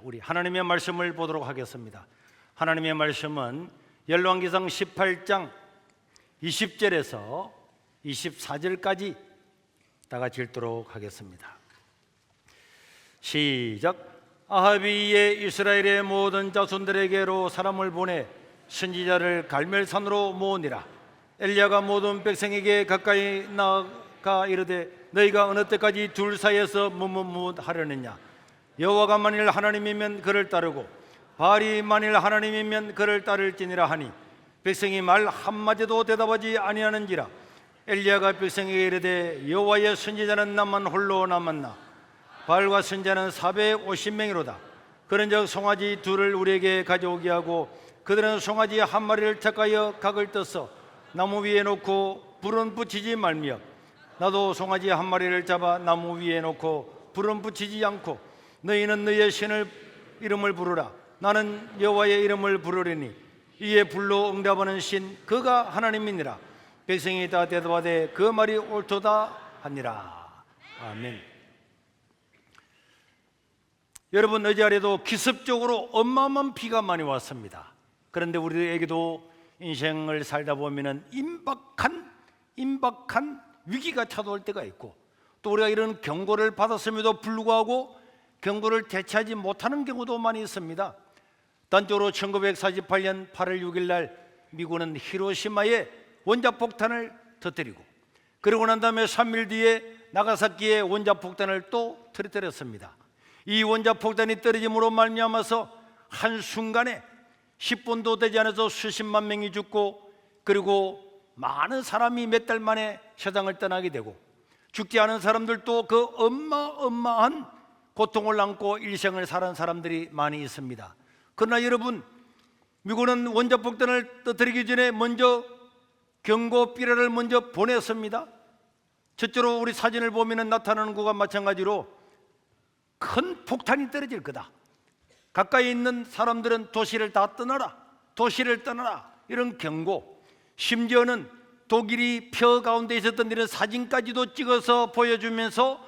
우리 하나님의 말씀을 보도록 하겠습니다. 하나님의 말씀은 열왕기상 18장 20절에서 24절까지 다 같이 읽도록 하겠습니다. 시작. 아하비의 이스라엘의 모든 자손들에게로 사람을 보내 선지자를 갈멜산으로 모으니라. 엘리야가 모든 백성에게 가까이 나아가 이르되 너희가 어느 때까지 둘 사이에서 무무무하려느냐. 여호와가 만일 하나님이면 그를 따르고 바알이 만일 하나님이면 그를 따를지니라 하니 백성이 말 한마디도 대답하지 아니하는지라. 엘리야가 백성에게 이르되 여호와의 선지자는 나만 홀로 남았나. 바알과 선지자는 450명이로다. 그런즉 송아지 둘을 우리에게 가져오게 하고 그들은 송아지 한 마리를 택하여 각을 떠서 나무 위에 놓고 불은 붙이지 말며 나도 송아지 한 마리를 잡아 나무 위에 놓고 불은 붙이지 않고 너희는 너희의 신을 이름을 부르라. 나는 여호와의 이름을 부르리니 이에 불로 응답하는 신 그가 하나님이니라. 백성이 다 대답하되 그 말이 옳도다 하니라. 아멘. 여러분, 어제 아래도 기습적으로 어마어마한 비가 많이 왔습니다. 그런데 우리에게도 인생을 살다 보면은 임박한 위기가 찾아올 때가 있고 또 우리가 이런 경고를 받았음에도 불구하고 경고를 대처하지 못하는 경우도 많이 있습니다. 단적으로 1948년 8월 6일 날 미국은 히로시마에 원자폭탄을 터뜨리고 그러고 난 다음에 3일 뒤에 나가사키에 원자폭탄을 또 터뜨렸습니다. 이 원자폭탄이 떨어짐으로 말미암아서 한순간에 10분도 되지 않아서 수십만 명이 죽고 그리고 많은 사람이 몇 달 만에 세상을 떠나게 되고 죽지 않은 사람들도 그 어마어마한 고통을 안고 일생을 살은 사람들이 많이 있습니다. 그러나 여러분, 미국은 원자폭탄을 터뜨리기 전에 먼저 경고 삐라를 먼저 보냈습니다. 첫째로 우리 사진을 보면 나타나는 것과 마찬가지로 큰 폭탄이 떨어질 거다. 가까이 있는 사람들은 도시를 다 떠나라, 도시를 떠나라, 이런 경고. 심지어는 독일이 표 가운데 있었던 이런 사진까지도 찍어서 보여주면서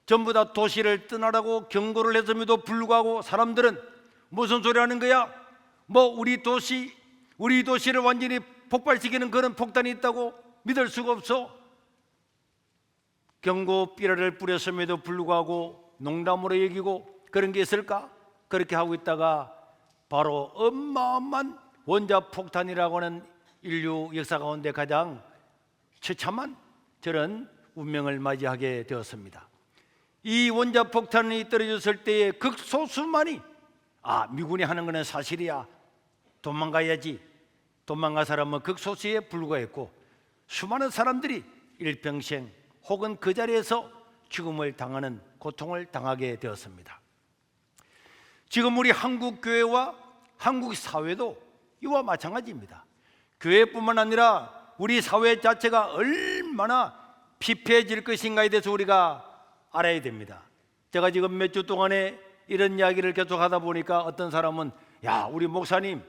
전부 다 도시를 떠나라고 경고를 했음에도 불구하고 사람들은 무슨 소리 하는 거야? 뭐 우리 도시를 완전히 폭발시키는 그런 폭탄이 있다고 믿을 수가 없어. 경고 삐라를 뿌렸음에도 불구하고 농담으로 여기고 그런 게 있을까? 그렇게 하고 있다가 바로 어마어마한 원자폭탄이라고 하는 인류 역사 가운데 가장 처참한 저런 운명을 맞이하게 되었습니다. 이 원자폭탄이 떨어졌을 때에 극소수만이 미군이 하는 것은 사실이야, 도망가야지, 도망간 사람은 극소수에 불과했고 수많은 사람들이 일평생 혹은 그 자리에서 죽음을 당하는 고통을 당하게 되었습니다. 지금 우리 한국 교회와 한국 사회도 이와 마찬가지입니다. 교회뿐만 아니라 우리 사회 자체가 얼마나 피폐해질 것인가에 대해서 우리가 알아야 됩니다. 제가 지금 몇 주 동안에 이런 이야기를 계속 하다 보니까 어떤 사람은 우리 목사님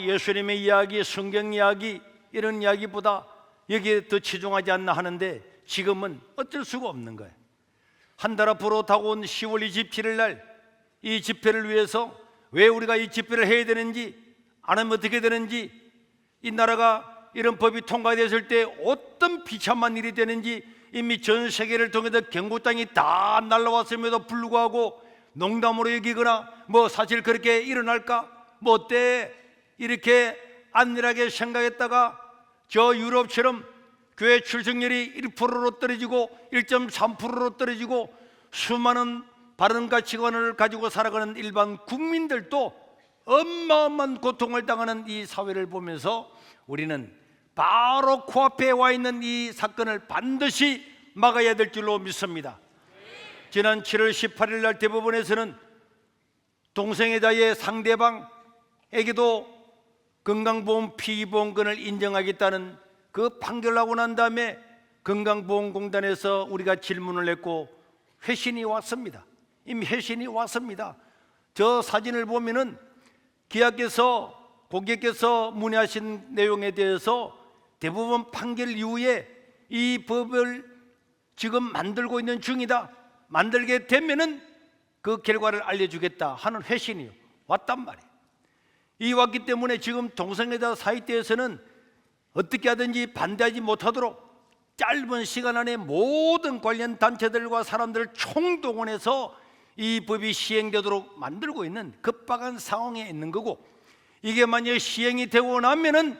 예수님의 이야기, 성경 이야기 이런 이야기보다 여기에 더 치중하지 않나 하는데 지금은 어쩔 수가 없는 거예요. 한 달 앞으로 다가온 10월 27일 날 이 집회를 위해서 왜 우리가 이 집회를 해야 되는지, 안 하면 어떻게 되는지, 이 나라가 이런 법이 통과됐을 때 어떤 비참한 일이 되는지 이미 전 세계를 통해서 경고장이 다 날라왔음에도 불구하고 농담으로 여기거나 사실 그렇게 일어날까? 어때? 이렇게 안일하게 생각했다가 저 유럽처럼 교회 출석률이 1%로 떨어지고 1.3%로 떨어지고 수많은 바른 가치관을 가지고 살아가는 일반 국민들도 어마어마한 고통을 당하는 이 사회를 보면서 우리는 바로 코앞에 와 있는 이 사건을 반드시 막아야 될 줄로 믿습니다. 지난 7월 18일 날 대법원에서는 동성애자의 상대방에게도 건강보험 피보험권을 인정하겠다는 그 판결을 하고 난 다음에 건강보험공단에서 우리가 질문을 했고 회신이 왔습니다. 이미 회신이 왔습니다. 저 사진을 보면은 고객께서 문의하신 내용에 대해서 대법원 판결 이후에 이 법을 지금 만들고 있는 중이다. 만들게 되면은 그 결과를 알려주겠다 하는 회신이 왔단 말이에요. 이 왔기 때문에 지금 동성애자 사이트에서는 어떻게 하든지 반대하지 못하도록 짧은 시간 안에 모든 관련 단체들과 사람들을 총동원해서 이 법이 시행되도록 만들고 있는 급박한 상황에 있는 거고, 이게 만약 시행이 되고 나면은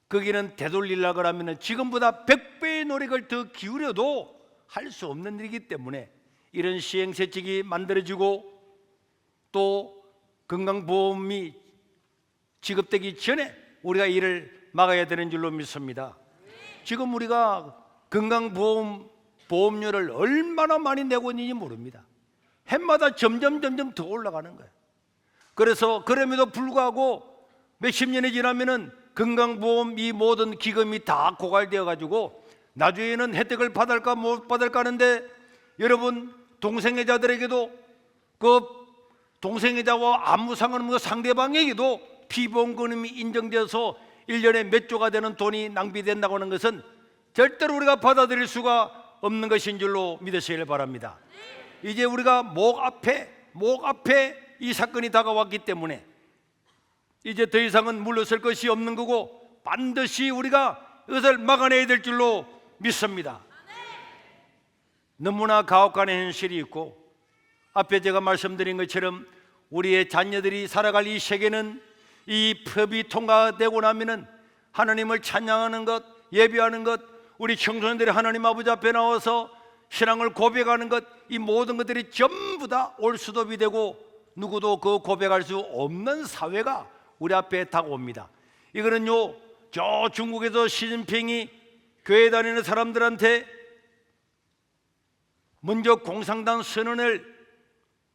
거기는 되돌리려고 하면은 지금보다 100배의 노력을 더 기울여도 할 수 없는 일이기 때문에 이런 시행세칙이 만들어지고 또 건강보험이 지급되기 전에 우리가 이를 막아야 되는 줄로 믿습니다. 지금 우리가 건강보험료를 얼마나 많이 내고 있는지 모릅니다. 해마다 점점 더 올라가는 거예요. 그래서 그럼에도 불구하고 몇십 년이 지나면은 건강보험 이 모든 기금이 다 고갈되어 가지고 나중에는 혜택을 받을까 못 받을까 하는데, 여러분 동성애자들에게도 그 동성애자와 아무 상관없는 상대방에게도 피보험금이 인정되어서 1년에 몇 조가 되는 돈이 낭비된다고 하는 것은 절대로 우리가 받아들일 수가 없는 것인 줄로 믿으시길 바랍니다. 이제 우리가 목 앞에 이 사건이 다가왔기 때문에 이제 더 이상은 물러설 것이 없는 거고, 반드시 우리가 이것을 막아내야 될 줄로 믿습니다. 너무나 가혹한 현실이 있고, 앞에 제가 말씀드린 것처럼 우리의 자녀들이 살아갈 이 세계는 이 법이 통과되고 나면은 하나님을 찬양하는 것, 예배하는 것, 우리 청소년들이 하나님 아버지 앞에 나와서 신앙을 고백하는 것, 이 모든 것들이 전부 다 올수도비 되고 누구도 그 고백할 수 없는 사회가 우리 앞에 다가옵니다. 이거는요, 저 중국에서 시진핑이 교회 다니는 사람들한테 먼저 공산당 선언을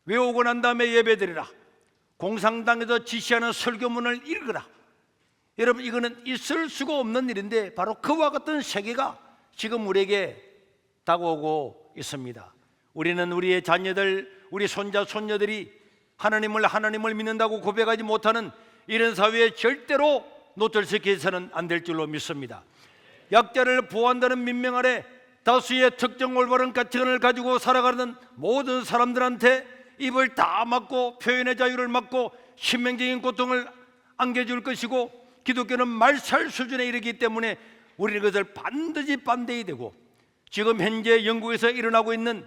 외우고 난 다음에 예배드리라, 공산당에서 지시하는 설교문을 읽으라. 여러분, 이거는 있을 수가 없는 일인데 바로 그와 같은 세계가 지금 우리에게 다가오고 있습니다. 우리는 우리의 자녀들, 우리 손자 손녀들이 하나님을 믿는다고 고백하지 못하는 이런 사회에 절대로 노출시켜서는 안 될 줄로 믿습니다. 약자를 보호한다는 민명 아래 다수의 특정 올바른 가치관을 가지고 살아가는 모든 사람들한테 입을 다 막고 표현의 자유를 막고 신명적인 고통을 안겨줄 것이고, 기독교는 말살 수준에 이르기 때문에 우리는 그것을 반드시 반대해야 되고, 지금 현재 영국에서 일어나고 있는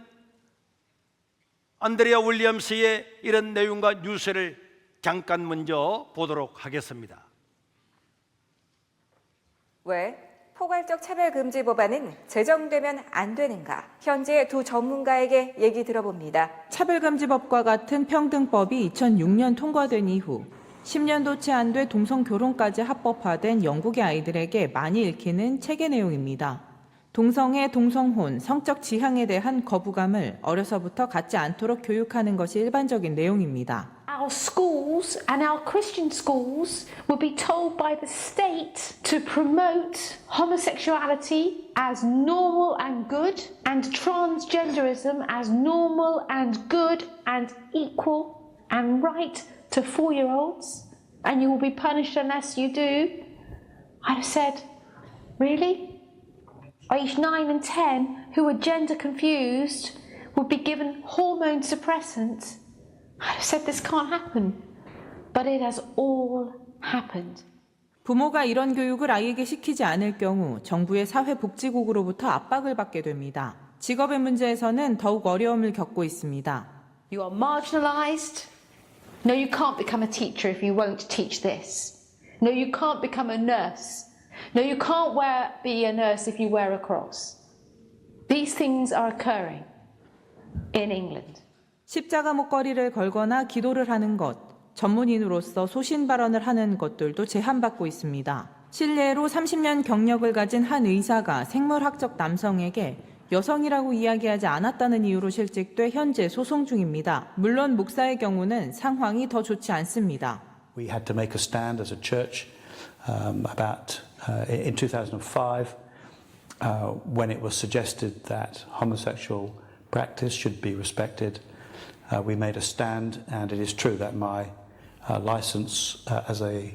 안드레아 윌리엄스의 이런 내용과 뉴스를 잠깐 먼저 보도록 하겠습니다. 왜 포괄적 차별금지 법안은 제정되면 안 되는가? 현재 두 전문가에게 얘기 들어봅니다. 차별금지법과 같은 평등법이 2006년 통과된 이후 10년도 채 안 돼 동성결혼까지 합법화된 영국의 아이들에게 많이 읽히는 책의 내용입니다. 동성애, 동성혼, 성적 지향에 대한 거부감을 어려서부터 갖지 않도록 교육하는 것이 일반적인 내용입니다. Our schools and our Christian schools will be told by the state to promote homosexuality as normal and good and transgenderism as normal and good and equal and right to 4-year-olds, and you will be punished unless you do. I've said, really? Age 9 and 10 who are gender confused will be given hormone suppressants. I've said this can't happen, but it has all happened. 부모가 이런 교육을 아이에게 시키지 않을 경우 정부의 사회복지국으로부터 압박을 받게 됩니다. 직업의 문제에서는 더욱 어려움을 겪고 있습니다. You are marginalized. No, you can't become a teacher if you won't teach this. No, you can't become a nurse. No, you can't be a nurse if you wear a cross. These things are occurring in England. 십자가 목걸이를 걸거나 기도를 하는 것, 전문인으로서 소신 발언을 하는 것들도 제한받고 있습니다. 실례로 30년 경력을 가진 한 의사가 생물학적 남성에게 여성이라고 이야기하지 않았다는 이유로 실직돼 현재 소송 중입니다. 물론 목사의 경우는 상황이 더 좋지 않습니다. We had to make a stand as a church in 2005 when it was suggested that homosexual practice should be respected. We made a stand, and it is true that my license as a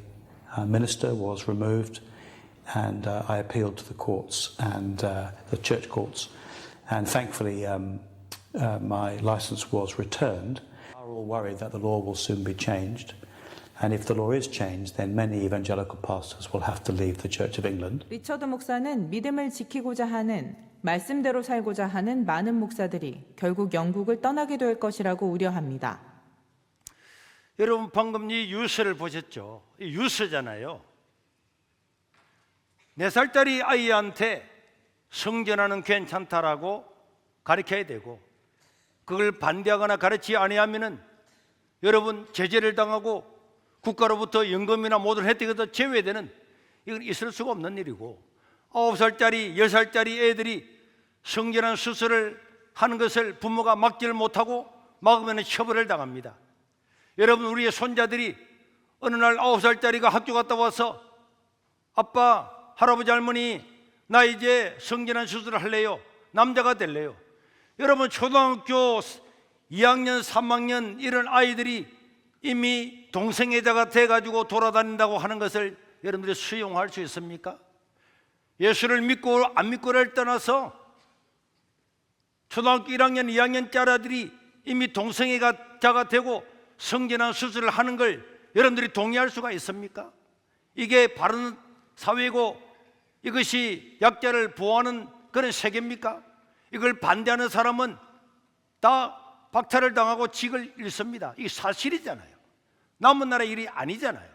minister was removed, and I appealed to the courts and the church courts, and thankfully my license was returned, are all worried that the law will soon be changed. And if the law is changed, then many evangelical pastors will have to leave the Church of England. 리처드 목사는 믿음을 지키고자 하는, 말씀대로 살고자 하는 많은 목사들이 결국 영국을 떠나게 될 것이라고 우려합니다. 여러분 방금 이 유서를 보셨죠? 이 유서잖아요. 4살짜리 아이한테 성전하는 괜찮다라고 가르쳐야 되고, 그걸 반대하거나 가르치지 아니하면은 여러분 제재를 당하고 국가로부터 연금이나 모든 혜택에서 제외되는, 이건 있을 수가 없는 일이고, 9살짜리 10살짜리 애들이 성전한 수술을 하는 것을 부모가 막지를 못하고 막으면 처벌을 당합니다. 여러분 우리의 손자들이 어느 날 9살짜리가 학교 갔다 와서 아빠, 할아버지, 할머니 나 이제 성전한 수술을 할래요, 남자가 될래요. 여러분 초등학교 2학년 3학년 이런 아이들이 이미 동성애자가 돼가지고 돌아다닌다고 하는 것을 여러분들이 수용할 수 있습니까? 예수를 믿고 안 믿고를 떠나서 초등학교 1학년 2학년짜리들이 이미 동성애자가 되고 성전한 수술을 하는 걸 여러분들이 동의할 수가 있습니까? 이게 바른 사회고 이것이 약자를 보호하는 그런 세계입니까? 이걸 반대하는 사람은 다 박탈을 당하고 직을 잃습니다. 이게 사실이잖아요. 남은 나라 일이 아니잖아요.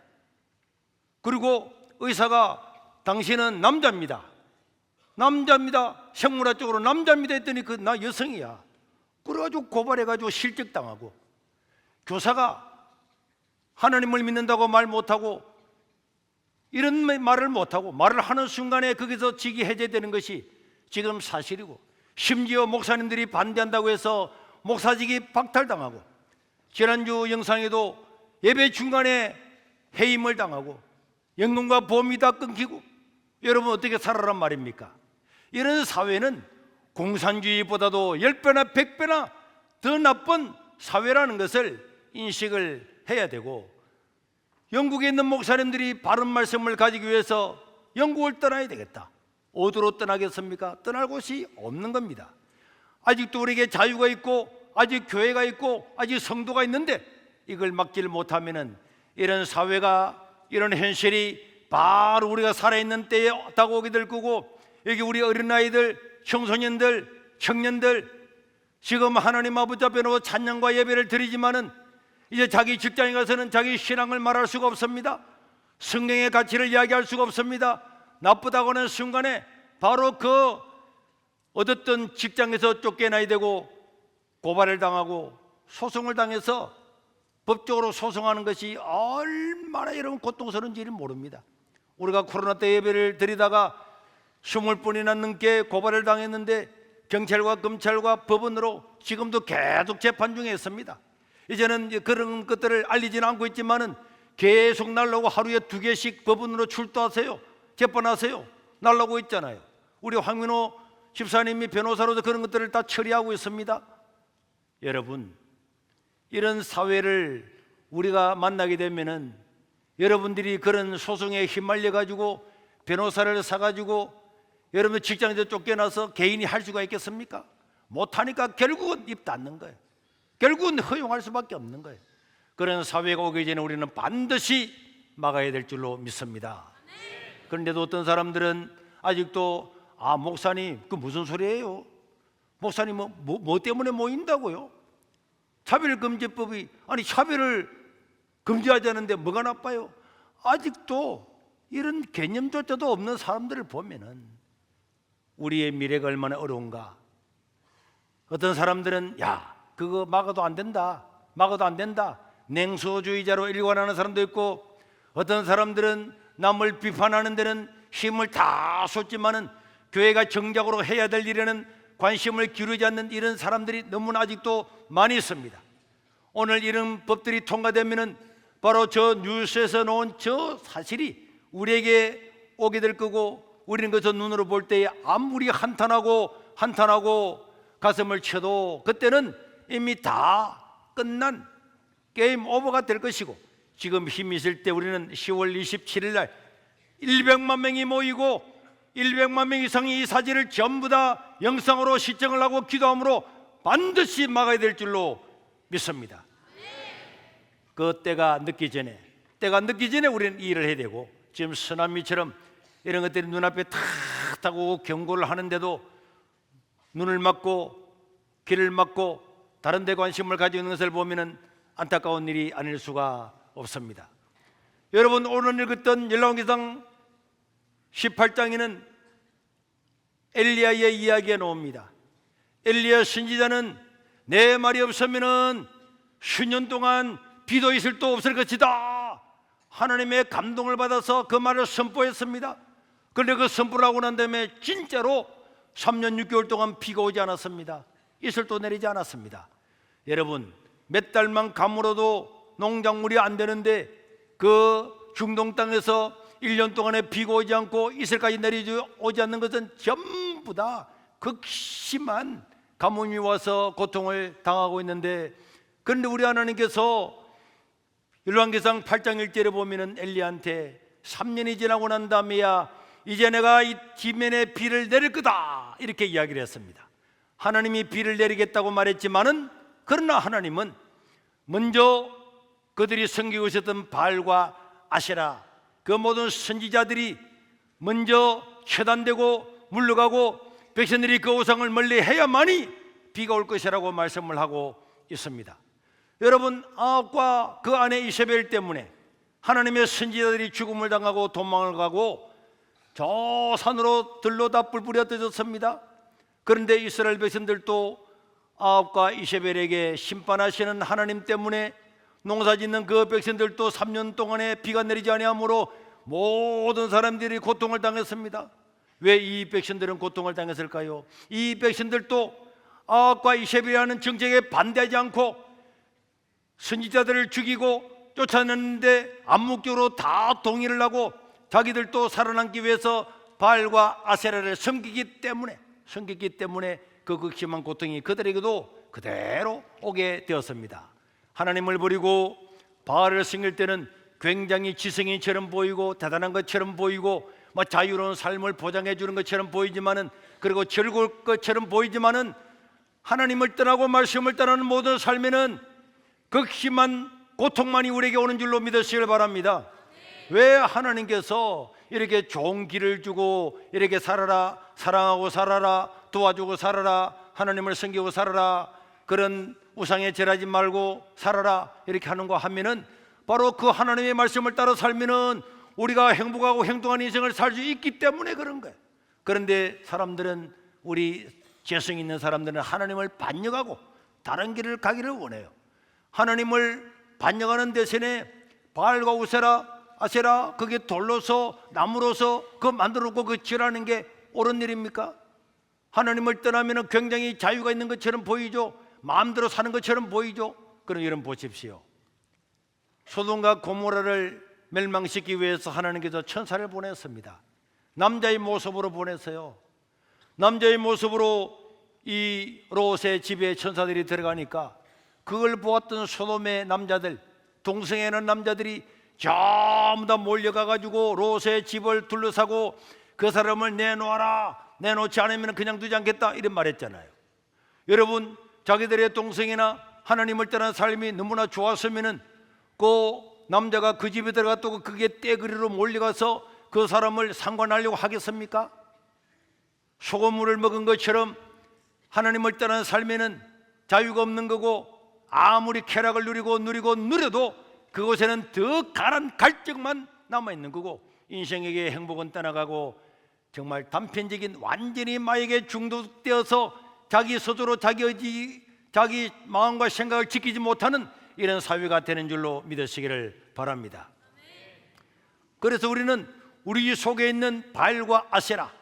그리고 의사가 당신은 남자입니다, 생물학 적으로 남자입니다 했더니 그 나 여성이야. 그래가지고 고발해가지고 실직당하고, 교사가 하나님을 믿는다고 말 못하고 이런 말을 못하고 말을 하는 순간에 거기서 직이 해제되는 것이 지금 사실이고, 심지어 목사님들이 반대한다고 해서 목사직이 박탈당하고, 지난주 영상에도 예배 중간에 해임을 당하고 연금과 보험이 다 끊기고, 여러분 어떻게 살아란 말입니까? 이런 사회는 공산주의보다도 10배나 100배나 더 나쁜 사회라는 것을 인식을 해야 되고, 영국에 있는 목사님들이 바른 말씀을 가지기 위해서 영국을 떠나야 되겠다. 어디로 떠나겠습니까? 떠날 곳이 없는 겁니다. 아직도 우리에게 자유가 있고 아직 교회가 있고 아직 성도가 있는데 이걸 막지를 못하면은 이런 사회가, 이런 현실이 바로 우리가 살아있는 때에 다가오게 될 거고, 여기 우리 어린아이들, 청소년들, 청년들 지금 하나님 아버지 앞에 놓고 찬양과 예배를 드리지만은 이제 자기 직장에 가서는 자기 신앙을 말할 수가 없습니다. 성경의 가치를 이야기할 수가 없습니다. 나쁘다고 하는 순간에 바로 그 얻었던 직장에서 쫓겨나야 되고 고발을 당하고 소송을 당해서 법적으로 소송하는 것이 얼마나 여러분 고통스러운지를 모릅니다. 우리가 코로나 때 예배를 드리다가 20번이나 넘게 고발을 당했는데 경찰과 검찰과 법원으로 지금도 계속 재판 중에 있습니다. 이제는 그런 것들을 알리지는 않고 있지만은 계속 날라오고 하루에 2개씩 법원으로 출두하세요, 재판하세요, 날라오고 있잖아요. 우리 황민호 집사님이 변호사로서 그런 것들을 다 처리하고 있습니다. 여러분, 이런 사회를 우리가 만나게 되면은 여러분들이 그런 소송에 휘말려 가지고 변호사를 사가지고 여러분 직장에서 쫓겨나서 개인이 할 수가 있겠습니까? 못하니까 결국은 입 닫는 거예요. 결국은 허용할 수밖에 없는 거예요. 그런 사회가 오기 전에 우리는 반드시 막아야 될 줄로 믿습니다. 그런데도 어떤 사람들은 아직도 목사님 그 무슨 소리예요? 목사님 뭐 때문에 모인다고요? 차별금지법이, 아니 차별을 금지하자는데 뭐가 나빠요? 아직도 이런 개념조차도 없는 사람들을 보면은 우리의 미래가 얼마나 어려운가. 어떤 사람들은 그거 막아도 안 된다, 냉소주의자로 일관하는 사람도 있고, 어떤 사람들은 남을 비판하는 데는 힘을 다 쏟지만은 교회가 정작으로 해야 될 일에는 관심을 기울이지 않는 이런 사람들이 너무나 아직도 많이 있습니다. 오늘 이런 법들이 통과되면은 바로 저 뉴스에서 나온 저 사실이 우리에게 오게 될 거고, 우리는 그것을 눈으로 볼 때에 아무리 한탄하고 가슴을 쳐도 그때는 이미 다 끝난 게임 오버가 될 것이고, 지금 힘이 있을 때 우리는 10월 27일 날 100만 명이 모이고 100만 명 이상이 이 사진을 전부 다 영상으로 시청을 하고 기도함으로 반드시 막아야 될 줄로 믿습니다. 그 때가 늦기 전에 우리는 이 일을 해야 되고, 지금 쓰나미처럼 이런 것들이 눈앞에 탁 타고 경고를 하는데도 눈을 막고 귀를 막고 다른 데 관심을 가지고 있는 것을 보면 안타까운 일이 아닐 수가 없습니다. 여러분, 오늘 읽었던 열왕기상 18장에는 엘리야의 이야기가 나옵니다. 엘리야 선지자는 내 말이 없으면은 수년 동안 비도 있을 도 없을 것이다, 하나님의 감동을 받아서 그 말을 선포했습니다. 그런데 그 선포를 하고 난 다음에 진짜로 3년 6개월 동안 비가 오지 않았습니다. 이슬도 내리지 않았습니다. 여러분, 몇 달만 가물어도 농작물이 안 되는데 그 중동 땅에서 1년 동안에 비가 오지 않고 이슬까지 내리지 오지 않는 것은 전부 다 극심한 가뭄이 와서 고통을 당하고 있는데, 그런데 우리 하나님께서 열왕기상 8장 1절에 보면은 엘리야한테 3년이 지나고 난 다음에야 이제 내가 이 지면에 비를 내릴 거다, 이렇게 이야기를 했습니다. 하나님이 비를 내리겠다고 말했지만은, 그러나 하나님은 먼저 그들이 섬기고 있었던 바알과 아세라, 그 모든 선지자들이 먼저 처단되고 물러가고 백성들이 그 우상을 멀리 해야만이 비가 올 것이라고 말씀을 하고 있습니다. 여러분, 아합과 그 아내 이세벨 때문에 하나님의 선지자들이 죽음을 당하고 도망을 가고 저 산으로 들로 다 뿔뿔이 흩어졌습니다. 그런데 이스라엘 백성들도 아합과 이세벨에게 심판하시는 하나님 때문에 농사짓는 그 백성들도 3년 동안에 비가 내리지 아니하므로 모든 사람들이 고통을 당했습니다. 왜 이 백성들은 고통을 당했을까요? 이 백성들도 아합과 이세벨이라는 정책에 반대하지 않고 선지자들을 죽이고 쫓아냈는데 암묵적으로 다 동의를 하고 자기들도 살아남기 위해서 바알과 아세라를 섬기기 때문에 그 극심한 고통이 그들에게도 그대로 오게 되었습니다. 하나님을 버리고 바알을 섬길 때는 굉장히 지성인처럼 보이고 대단한 것처럼 보이고 자유로운 삶을 보장해 주는 것처럼 보이지만은, 그리고 즐거울 것처럼 보이지만은, 하나님을 떠나고 말씀을 떠나는 모든 삶에는 극심한 고통만이 우리에게 오는 줄로 믿으시길 바랍니다. 왜 하나님께서 이렇게 좋은 길을 주고 이렇게 살아라, 사랑하고 살아라, 도와주고 살아라, 하나님을 섬기고 살아라, 그런 우상에 절하지 말고 살아라, 이렇게 하는 거 하면은 바로 그 하나님의 말씀을 따라 살면은 우리가 행복하고 행동한 인생을 살 수 있기 때문에 그런 거예요. 그런데 사람들은, 우리 재성 있는 사람들은 하나님을 반역하고 다른 길을 가기를 원해요. 하나님을 반역하는 대신에 바알과 아세라 그게 돌로서 나무로서 그 만들어 놓고 그 지라는 게 옳은 일입니까? 하나님을 떠나면 굉장히 자유가 있는 것처럼 보이죠. 마음대로 사는 것처럼 보이죠. 그럼 여러분 보십시오. 소돔과 고모라를 멸망시키기 위해서 하나님께서 천사를 보냈습니다. 남자의 모습으로 보냈어요. 남자의 모습으로 이 롯의 집에 천사들이 들어가니까 그걸 보았던 소돔의 남자들, 동성애하는 남자들이 전부 다 몰려가가지고 롯의 집을 둘러싸고 그 사람을 내놓아라, 내놓지 않으면 그냥 두지 않겠다, 이런 말했잖아요. 여러분, 자기들의 동성애나 하나님을 떠난 삶이 너무나 좋았으면은 그 남자가 그 집에 들어갔다고 그게 떼그리로 몰려가서 그 사람을 상관하려고 하겠습니까? 소금물을 먹은 것처럼 하나님을 떠난 삶에는 자유가 없는 거고, 아무리 쾌락을 누려도 그곳에는 더 강한 갈증만 남아있는 거고, 인생에게 행복은 떠나가고 정말 단편적인 완전히 마약에 중독되어서 자기 스스로 자기 의지, 자기 마음과 생각을 지키지 못하는 이런 사회가 되는 줄로 믿으시기를 바랍니다. 그래서 우리는 우리 속에 있는 바알과 아세라,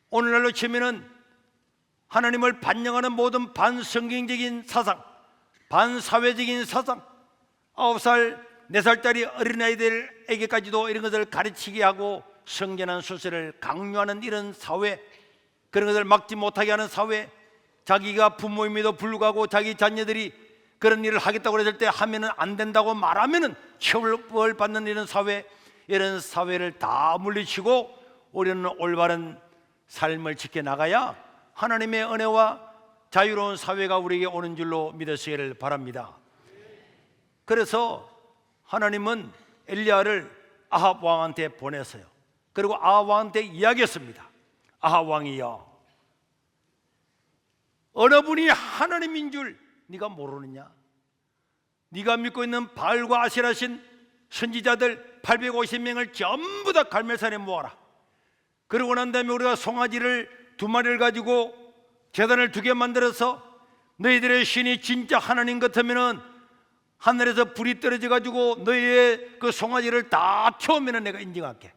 오늘날로 치면은 하나님을 반영하는 모든 반성경적인 사상, 반사회적인 사상, 9살, 4살짜리 어린아이들에게까지도 이런 것을 가르치게 하고 성전한 수세를 강요하는 이런 사회, 그런 것을 막지 못하게 하는 사회, 자기가 부모임에도 불구하고 자기 자녀들이 그런 일을 하겠다고 했을 때 하면은 안 된다고 말하면은 처벌받는 이런 사회, 이런 사회를 다 물리치고 우리는 올바른 삶을 지켜나가야 하나님의 은혜와 자유로운 사회가 우리에게 오는 줄로 믿으시기를 바랍니다. 그래서 하나님은 엘리야를 아합 왕한테 보냈어요. 그리고 아합 왕한테 이야기했습니다. 아합 왕이여, 어느 분이 하나님인 줄 네가 모르느냐? 네가 믿고 있는 바알과 아세라신 선지자들 850명을 전부 다 갈멜산에 모아라. 그러고 난 다음에 우리가 송아지를 2마리를 가지고 제단을 2개 만들어서 너희들의 신이 진짜 하나님 같으면은 하늘에서 불이 떨어져 가지고 너희의 그 송아지를 다 태우면 내가 인정할게.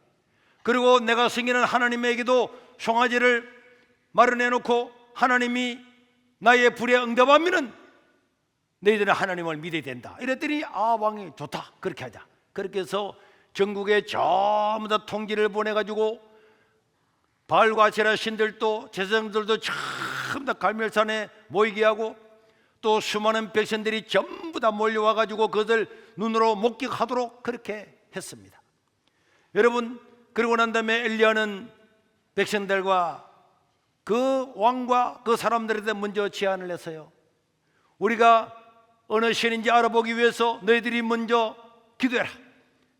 그리고 내가 섬기는 하나님에게도 송아지를 마련해 놓고 하나님이 나의 불에 응답하면은 너희들은 하나님을 믿어야 된다. 이랬더니 아합 왕이 좋다, 그렇게 하자. 그렇게 해서 전국에 전부 다 통지를 보내가지고 바알과 아세라 신들도 제사장들도 전부 다 갈멜산에 모이게 하고 또 수많은 백성들이 전부 다 몰려와가지고 그것을 눈으로 목격하도록 그렇게 했습니다. 여러분, 그러고 난 다음에 엘리야는 백성들과 그 왕과 그 사람들한테 먼저 제안을 했어요. 우리가 어느 신인지 알아보기 위해서 너희들이 먼저 기도해라.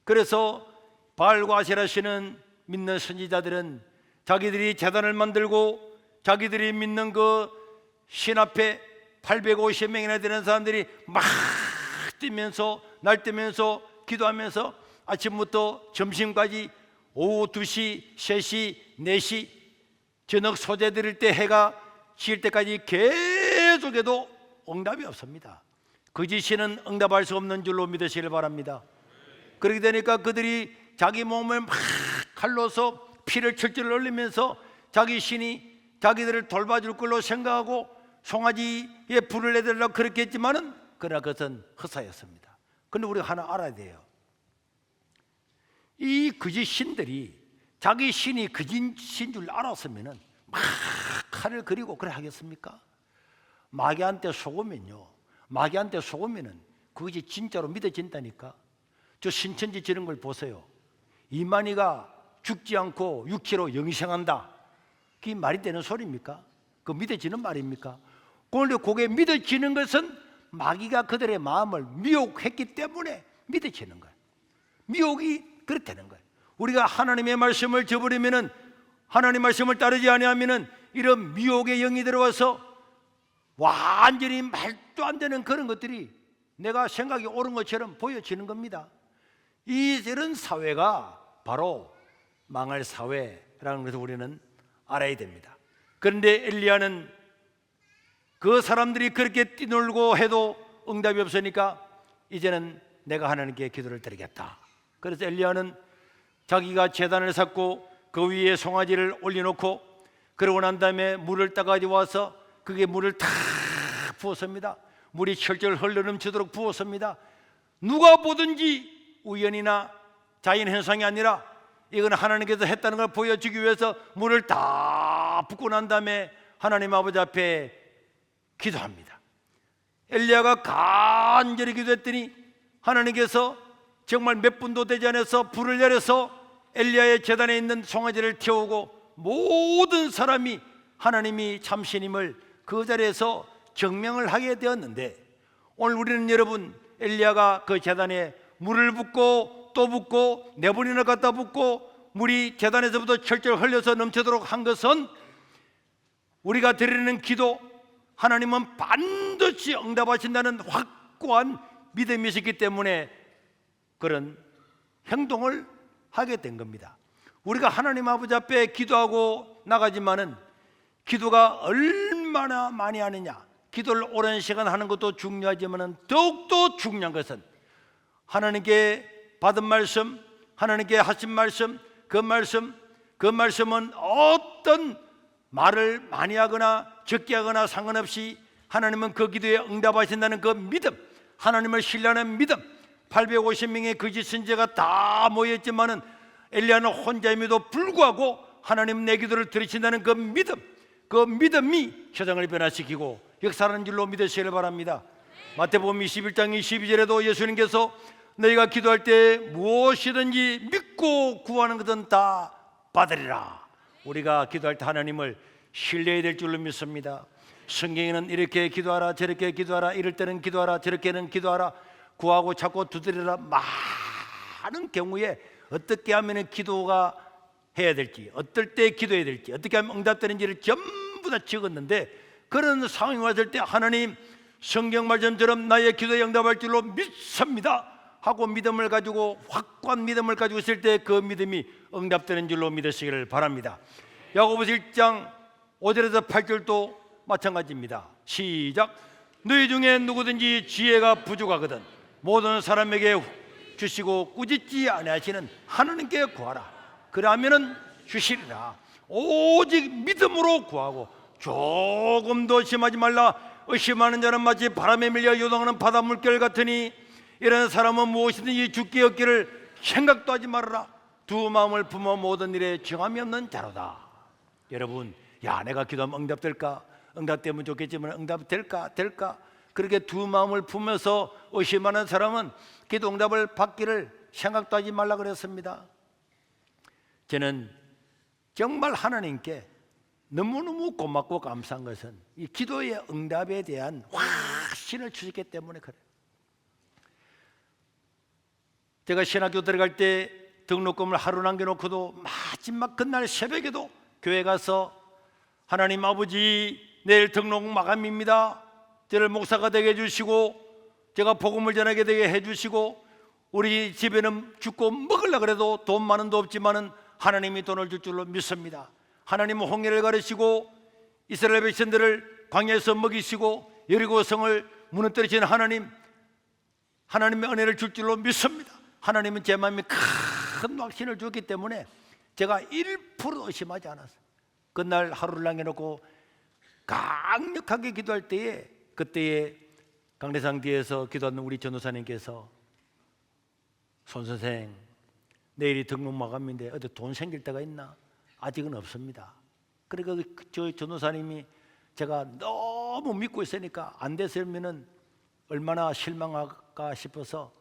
그래서 바알과 아세라 신은 믿는 선지자들은 자기들이 제단을 만들고 자기들이 믿는 그 신 앞에 850명이나 되는 사람들이 막 뛰면서 날뛰면서 기도하면서 아침부터 점심까지 오후 2시, 3시, 4시 저녁 소재 드릴 때 해가 질 때까지 계속해도 응답이 없습니다. 거짓신은 응답할 수 없는 줄로 믿으시길 바랍니다. 그렇게 되니까 그들이 자기 몸을 막 칼로서 피를 철철 흘리면서 자기 신이 자기들을 돌봐줄 걸로 생각하고 송아지에 불을 내달라고 그렇게 했지만은 그러나 그것은 허사였습니다. 그런데 우리가 하나 알아야 돼요. 이 거짓 신들이 자기 신이 거짓인 줄 알았으면은 막 칼을 그리고 그래 하겠습니까? 마귀한테 속으면요, 마귀한테 속으면은 그것이 진짜로 믿어진다니까. 저 신천지 저런 걸 보세요. 이만희가 죽지 않고 6kg 영생한다. 그게 말이 되는 소리입니까? 그 믿어지는 말입니까? 그런데 그게 믿어지는 것은 마귀가 그들의 마음을 미혹했기 때문에 믿어지는 거예요. 미혹이 그렇게 되는 거예요. 우리가 하나님의 말씀을 저버리면은, 하나님 말씀을 따르지 아니하면은 이런 미혹의 영이 들어와서 완전히 말도 안 되는 그런 것들이 내가 생각이 옳은 것처럼 보여지는 겁니다. 이런 사회가 바로 망할 사회라는 것을 우리는 알아야 됩니다. 그런데 엘리야는 그 사람들이 그렇게 뛰놀고 해도 응답이 없으니까 이제는 내가 하나님께 기도를 드리겠다. 그래서 엘리야는 자기가 제단을 쌓고 그 위에 송아지를 올려놓고 그러고 난 다음에 물을 따가지고 와서 그게 물을 다 부었습니다. 물이 철철 흘러넘치도록 부었습니다. 누가 보든지 우연이나 자연현상이 아니라 이건 하나님께서 했다는 걸 보여주기 위해서 물을 다 붓고 난 다음에 하나님 아버지 앞에 기도합니다. 엘리야가 간절히 기도했더니 하나님께서 정말 몇 분도 되지 않아서 불을 내려서 엘리야의 제단에 있는 송아지를 태우고 모든 사람이 하나님이 참신임을 그 자리에서 증명을 하게 되었는데, 오늘 우리는 여러분 엘리야가 그 제단에 물을 붓고 또 붓고 4번이나 갖다 붓고 물이 제단에서부터 철철 흘려서 넘치도록 한 것은 우리가 드리는 기도 하나님은 반드시 응답하신다는 확고한 믿음이 있었기 때문에 그런 행동을 하게 된 겁니다. 우리가 하나님 아버지 앞에 기도하고 나가지만은 기도가 얼마나 많이 하느냐, 기도를 오랜 시간 하는 것도 중요하지만은 더욱더 중요한 것은 하나님께 받은 말씀, 하나님께 하신 말씀, 그 말씀은 어떤 말을 많이 하거나 적게 하거나 상관없이 하나님은 그 기도에 응답하신다는 그 믿음, 하나님을 신뢰하는 믿음. 850명의 거짓 선지자가 다 모였지만은 엘리야는 혼자임에도 불구하고 하나님 내 기도를 들으신다는 그 믿음, 그 믿음이 세상을 변화시키고 역사하는 줄로 믿으시길 바랍니다. 마태복음 21장 22절에도 예수님께서 너희가 기도할 때 무엇이든지 믿고 구하는 것은 다 받으리라. 우리가 기도할 때 하나님을 신뢰해야 될 줄로 믿습니다. 성경에는 이렇게 기도하라 저렇게 기도하라 이럴 때는 기도하라 저렇게는 기도하라 구하고 찾고 두드리라 많은 경우에 어떻게 하면 기도가 해야 될지 어떨 때 기도해야 될지 어떻게 하면 응답되는지를 전부 다 적었는데 그런 상황이 왔을 때 하나님 성경 말씀처럼 나의 기도에 응답할 줄로 믿습니다 하고 믿음을 가지고 확고한 믿음을 가지고 있을 때 그 믿음이 응답되는 줄로 믿으시기를 바랍니다. 야고보서 1장 5절에서 8절도 마찬가지입니다. 시작. 너희 중에 누구든지 지혜가 부족하거든 모든 사람에게 주시고 꾸짖지 아니하시는 하나님께 구하라 그러면은 주시리라. 오직 믿음으로 구하고 조금도 의심하지 말라. 의심하는 자는 마치 바람에 밀려 요동하는 바다 물결 같으니 이런 사람은 무엇이든지 주께 얻기를 생각도 하지 말아라. 두 마음을 품어 모든 일에 정함이 없는 자로다. 여러분, 야 내가 기도하면 응답될까? 응답되면 좋겠지만 응답될까? 그렇게 두 마음을 품어서 의심하는 사람은 기도 응답을 받기를 생각도 하지 말라 그랬습니다. 저는 정말 하나님께 너무너무 고맙고 감사한 것은 이 기도의 응답에 대한 확신을 주셨기 때문에 그래요. 제가 신학교 들어갈 때 등록금을 하루 남겨놓고도 마지막 그날 새벽에도 교회 가서 하나님 아버지 내일 등록 마감입니다. 저를 목사가 되게 해주시고 제가 복음을 전하게 되게 해주시고 우리 집에는 죽고 먹으려고 그래도 돈 많은 도 없지만은 하나님이 돈을 줄 줄로 믿습니다. 하나님은 홍해를 가르시고 이스라엘 백성들을 광야에서 먹이시고 여리고성을 무너뜨리신 하나님의 은혜를 줄 줄로 믿습니다. 하나님은 제 마음에 큰 확신을 줬기 때문에 제가 1% 의심하지 않았어요. 그날 하루를 남겨놓고 강력하게 기도할 때에 그때에 강대상 뒤에서 기도하는 우리 전도사님께서 손 선생 내일이 등록 마감인데 어디 돈 생길 때가 있나? 아직은 없습니다. 그러니까 저 전도사님이 제가 너무 믿고 있으니까 안 됐으면은 얼마나 실망할까 싶어서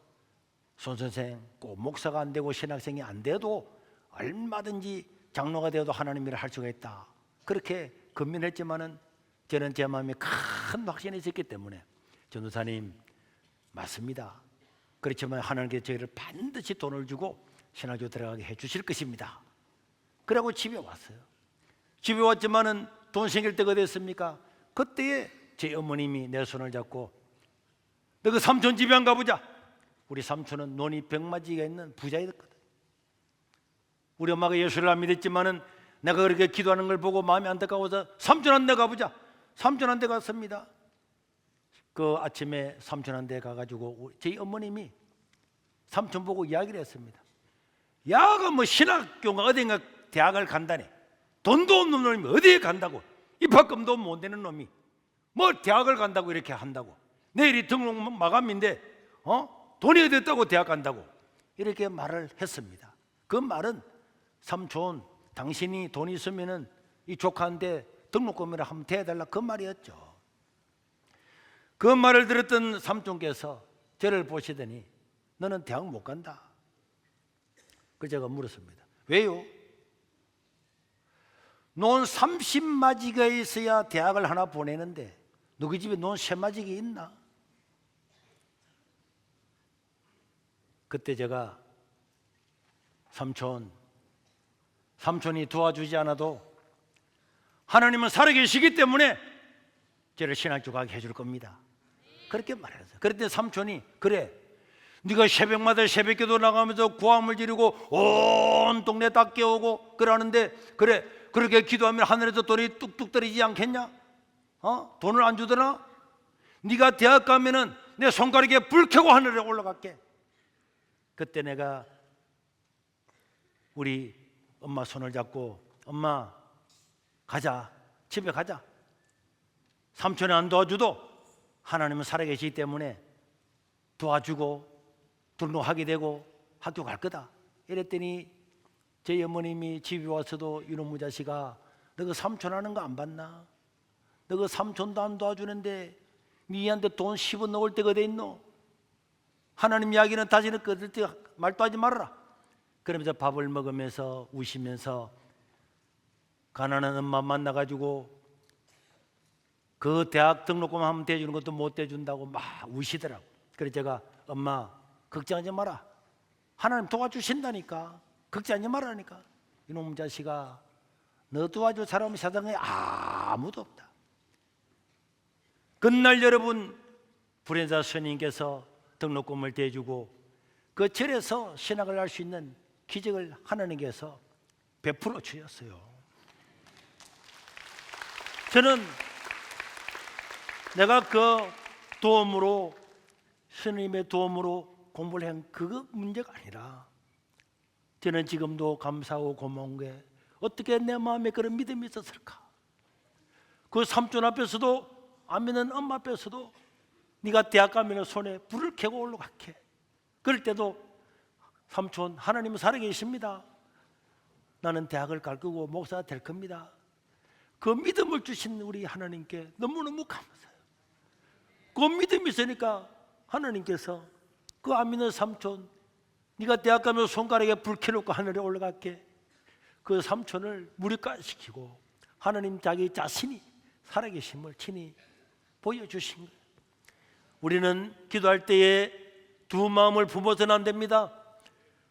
손 선생 꼭 목사가 안 되고 신학생이 안 돼도 얼마든지 장로가 되어도 하나님 일을 할 수가 있다. 그렇게 건면했지만은 저는 제 마음에 큰 확신이 있었기 때문에 전도사님 맞습니다. 그렇지만 하나님께서 저희를 반드시 돈을 주고 신학교 들어가게 해 주실 것입니다. 그러고 집에 왔어요. 집에 왔지만은 돈 생길 때가 됐습니까? 그때에 제 어머님이 내 손을 잡고 너 그 삼촌 집에 안 가보자. 우리 삼촌은 논이 병맞이가 있는 부자였거든. 우리 엄마가 예수를 안 믿었지만은 내가 그렇게 기도하는 걸 보고 마음이 안타까워서 삼촌한테 가보자. 삼촌한테 갔습니다. 그 아침에 삼촌한테 가가지고 제 어머님이 삼촌 보고 이야기를 했습니다. 야가 뭐 신학교가 어딘가 대학을 간다네. 돈도 없는 놈이 어디에 간다고? 입학금도 못 내는 놈이 뭐 대학을 간다고 이렇게 한다고? 내일이 등록 마감인데 돈이 어디 있다고 대학 간다고? 이렇게 말을 했습니다. 그 말은 삼촌 당신이 돈이 있으면은 이 조카한테 등록금이라 한번 대달라 그 말이었죠. 그 말을 들었던 삼촌께서 저를 보시더니 너는 대학 못 간다. 그래서 제가 물었습니다. 왜요? 논 30마지가 있어야 대학을 하나 보내는데 너희 집에 논 3마지가 있나? 그때 제가 삼촌이 도와주지 않아도 하나님은 살아계시기 때문에 저를 신학교 가게 해줄 겁니다. 그렇게 말했어요. 그랬더니 삼촌이 그래 네가 새벽마다 새벽기도 나가면서 구함을 지르고 온 동네 다 깨우고 그러는데 그래 그렇게 기도하면 하늘에서 돈이 뚝뚝 떨어지지 않겠냐? 돈을 안 주더나? 네가 대학 가면은 내 손가락에 불 켜고 하늘에 올라갈게. 그때 내가 우리 엄마 손을 잡고 엄마 가자 집에 가자. 삼촌이 안 도와줘도 하나님은 살아계시기 때문에 도와주고 등록하게 되고 학교 갈 거다. 이랬더니 제 어머님이 집에 와서도 이놈의 자식아 너 그 삼촌 하는 거 안 봤나? 너 그 삼촌도 안 도와주는데 니한테 돈 10원 넣을 때가 어디 있노? 하나님 이야기는 다시는 끊을 때 말도 하지 말아라. 그러면서 밥을 먹으면서 우시면서 가난한 엄마 만나가지고 그 대학 등록금 한번 대주는 것도 못 대준다고 막 우시더라고. 그래서 제가 엄마 걱정하지 마라. 하나님 도와주신다니까. 걱정하지 말라니까. 이놈 자식아, 너 도와줄 사람이 세상에 아무도 없다. 그날 여러분 불현자 스님께서 등록금을 대주고 그 절에서 신학을 할 수 있는 기적을 하나님께서 베풀어 주셨어요. 저는 내가 그 도움으로 스님의 도움으로 공부를 한 그 문제가 아니라 저는 지금도 감사하고 고마운 게 어떻게 내 마음에 그런 믿음이 있었을까. 그 삼촌 앞에서도 안 믿는 엄마 앞에서도 네가 대학 가면 손에 불을 켜고 올라갈게. 그럴 때도 삼촌 하나님은 살아계십니다. 나는 대학을 갈 거고 목사가 될 겁니다. 그 믿음을 주신 우리 하나님께 너무너무 감사해요. 그 믿음이 있으니까 하나님께서 그 안 믿는 삼촌 네가 대학 가면 손가락에 불 켜놓고 하늘에 올라갈게. 그 삼촌을 무력화시키고 하나님 자기 자신이 살아계심을 친히 보여주신 거예요. 우리는 기도할 때에 두 마음을 품어서는 안 됩니다.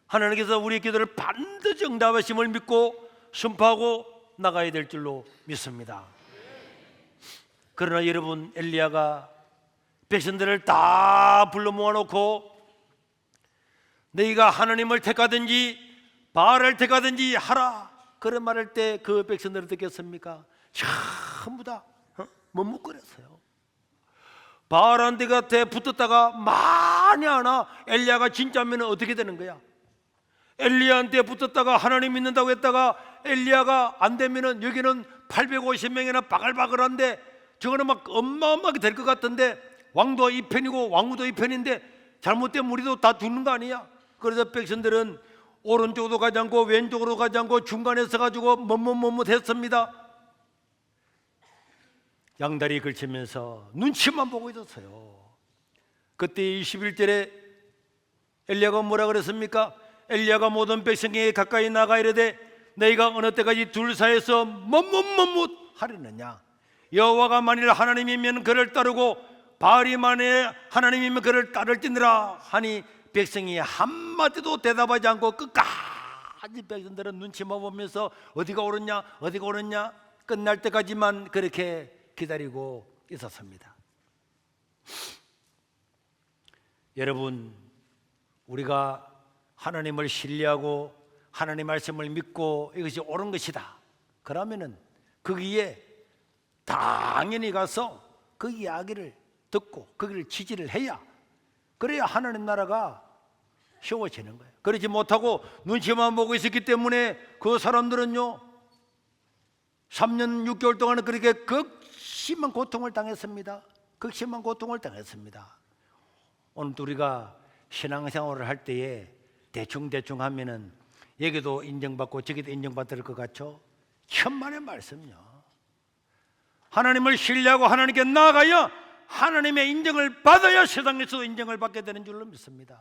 하나님께서 우리의 기도를 반드시 응답하심을 믿고 선포하고 나가야 될 줄로 믿습니다. 그러나 여러분 엘리야가 백성들을 다 불러 모아놓고 너희가 하나님을 택하든지 바알을 택하든지 하라 그런 말할 때 그 백성들은 어떻겠습니까? 전부 다 머뭇거렸어요. 바알한테 곁에 붙었다가 많이 하나 엘리야가 진짜면 어떻게 되는 거야? 엘리야한테 붙었다가 하나님 믿는다고 했다가 엘리야가 안 되면은 여기는 850명이나 바글바글한데 저거는 막 어마어마하게 될 것 같은데 왕도 이 편이고 왕후도 이 편인데 잘못되면 우리도 다 죽는 거 아니야? 그래서 백성들은 오른쪽으로 가지 않고 왼쪽으로 가지 않고 중간에 서가지고 머뭇머뭇했습니다. 양다리 걸치면서 눈치만 보고 있었어요. 그때 21절에 엘리야가 뭐라 그랬습니까? 엘리야가 모든 백성에게 가까이 나가 이르되 너희가 어느 때까지 둘 사이에서 머뭇머뭇 하려느냐? 여호와가 만일 하나님이면 그를 따르고 바알이 만일 하나님이면 그를 따를지니라 하니 백성이 한마디도 대답하지 않고 끝까지 백성들은 눈치만 보면서 어디가 옳았냐 어디가 옳았냐 끝날 때까지만 그렇게 기다리고 있었습니다. 여러분 우리가 하나님을 신뢰하고 하나님 말씀을 믿고 이것이 옳은 것이다 그러면은 거기에 당연히 가서 그 이야기를 듣고 거기를 지지를 해야 그래야 하나님 나라가 세워지는 거예요. 그러지 못하고 눈치만 보고 있었기 때문에 그 사람들은요 3년 6개월 동안 그렇게 극심한 고통을 당했습니다. 극심한 고통을 당했습니다. 오늘도 우리가 신앙생활을 할 때에 대충대충 하면은 여기도 인정받고 저기도 인정받을 것 같죠? 천만의 말씀이요. 하나님을 신뢰하고 하나님께 나아가야 하나님의 인정을 받아야 세상에서도 인정을 받게 되는 줄로 믿습니다.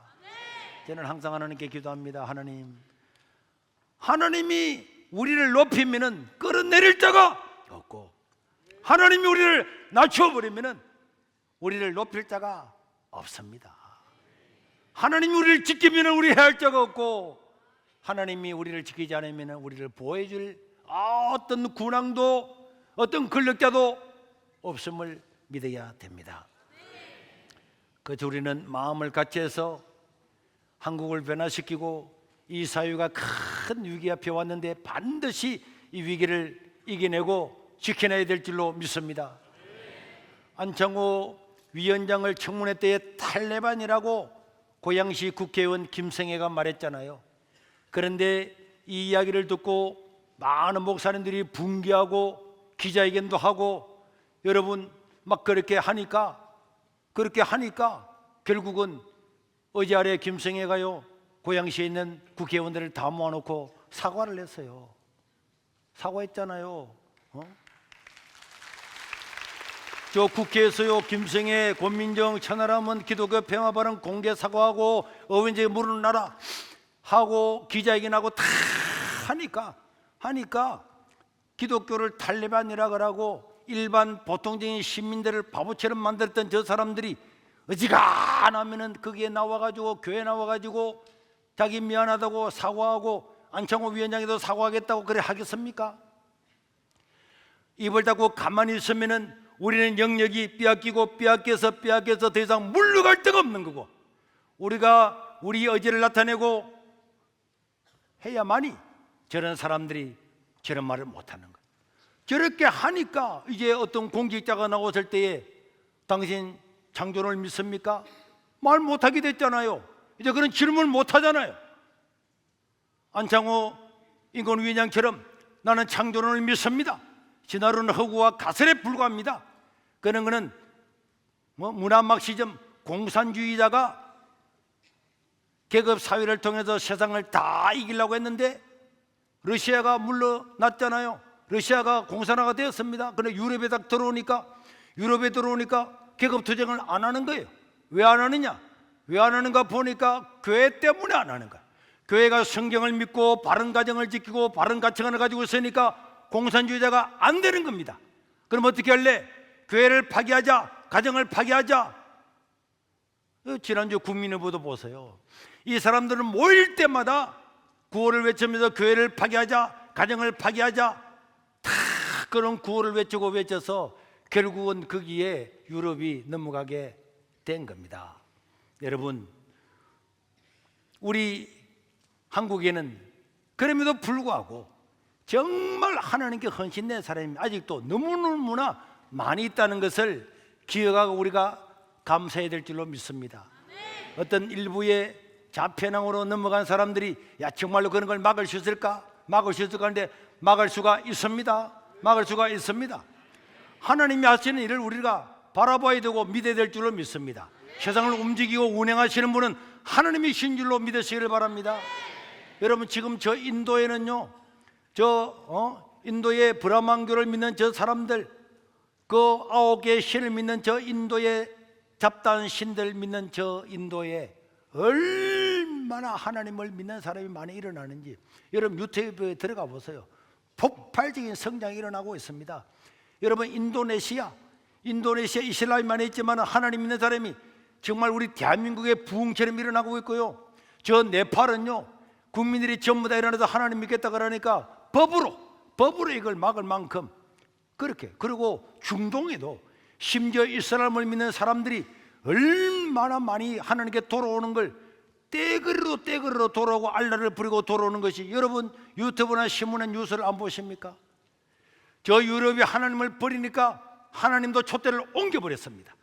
저는 항상 하나님께 기도합니다. 하나님이 우리를 높이면은 끌어내릴 자가 없고 하나님이 우리를 낮춰버리면은 우리를 높일 자가 없습니다. 하나님이 우리를 지키면은 우리 해할 자가 없고 하나님이 우리를 지키지 않으면은 우리를 보호해줄 어떤 군왕도 어떤 권력자도 없음을 믿어야 됩니다. 그래서 우리는 마음을 같이 해서 한국을 변화시키고 이 사회가 큰 위기 앞에 왔는데 반드시 이 위기를 이겨내고 지켜내야 될 줄로 믿습니다. 안창호 위원장을 청문회 때에 탈레반이라고 고양시 국회의원 김성애가 말했잖아요. 그런데 이 이야기를 듣고 많은 목사님들이 붕괴하고 기자회견도 하고 여러분 막 그렇게 하니까 결국은 어제 아래 김성애가요 고양시에 있는 국회의원들을 다 모아놓고 사과를 했어요. 사과했잖아요. 저 국회에서요 김성애, 권민정, 천하람은 기독교 평화발언 공개 사과하고 어윈제 물러나라 하고 기자회견하고 다 하니까 기독교를 탈레반이라 그러고 일반 보통적인 시민들을 바보처럼 만들었던 저 사람들이 어지간하면은 거기에 나와가지고 교회 나와가지고 자기 미안하다고 사과하고 안창호 위원장에도 사과하겠다고 그래 하겠습니까? 입을 닫고 가만히 있으면은 우리는 영역이 빼앗겨서 더 이상 물러갈 데가 없는 거고, 우리가 우리 의지를 나타내고 해야만이 저런 사람들이 저런 말을 못하는 거예요. 저렇게 하니까 이제 어떤 공직자가 나왔을 때에 당신 창조를 믿습니까? 말 못하게 됐잖아요. 이제 그런 질문을 못하잖아요. 안창호 인권위원장처럼 나는 창조론을 믿습니다. 진화론은 허구와 가설에 불과합니다. 그런 거는 문화 막시즘 공산주의자가 계급 사회를 통해서 세상을 다 이기려고 했는데 러시아가 물러났잖아요. 러시아가 공산화가 되었습니다. 그런데 유럽에 딱 들어오니까 계급 투쟁을 안 하는 거예요. 왜 안 하느냐? 왜 안 하는가 보니까 교회 때문에 안 하는 거예요. 교회가 성경을 믿고 바른 가정을 지키고 바른 가치관을 가지고 있으니까 공산주의자가 안 되는 겁니다. 그럼 어떻게 할래? 교회를 파괴하자, 가정을 파괴하자. 지난주 국민의보도 보세요. 이 사람들은 모일 때마다 구호를 외치면서 교회를 파괴하자, 가정을 파괴하자, 다 그런 구호를 외쳐서 결국은 거기에 유럽이 넘어가게 된 겁니다. 여러분, 우리 한국에는 그럼에도 불구하고 정말 하나님께 헌신된 사람이 아직도 너무너무나 많이 있다는 것을 기억하고 우리가 감사해야 될 줄로 믿습니다. 어떤 일부의 자편향으로 넘어간 사람들이 야 정말로 그런 걸 막을 수 있을까? 하는데 막을 수가 있습니다. 하나님이 하시는 일을 우리가 바라봐야 되고 믿어야 될 줄로 믿습니다. 세상을 움직이고 운행하시는 분은 하나님이신 줄로 믿으시기를 바랍니다. 여러분, 지금 저 인도에는요, 인도의 브라만교를 믿는 저 사람들, 그 9개의 신을 믿는 저 인도의 잡다한 신들 믿는 저 인도에 얼마나 하나님을 믿는 사람이 많이 일어나는지 여러분 유튜브에 들어가 보세요. 폭발적인 성장이 일어나고 있습니다. 여러분, 인도네시아 이슬람이 많이 있지만 하나님 믿는 사람이 정말 우리 대한민국의 부흥처럼 일어나고 있고요. 저 네팔은요, 국민들이 전부 다 일어나서 하나님 믿겠다 그러니까 법으로 이걸 막을 만큼 그렇게. 그리고 중동에도 심지어 이슬람을 믿는 사람들이 얼마나 많이 하나님께 돌아오는 걸 떼거리로 돌아오고 알라를 부리고 돌아오는 것이, 여러분 유튜브나 신문에 뉴스를 안 보십니까? 저 유럽이 하나님을 버리니까 하나님도 촛대를 옮겨버렸습니다.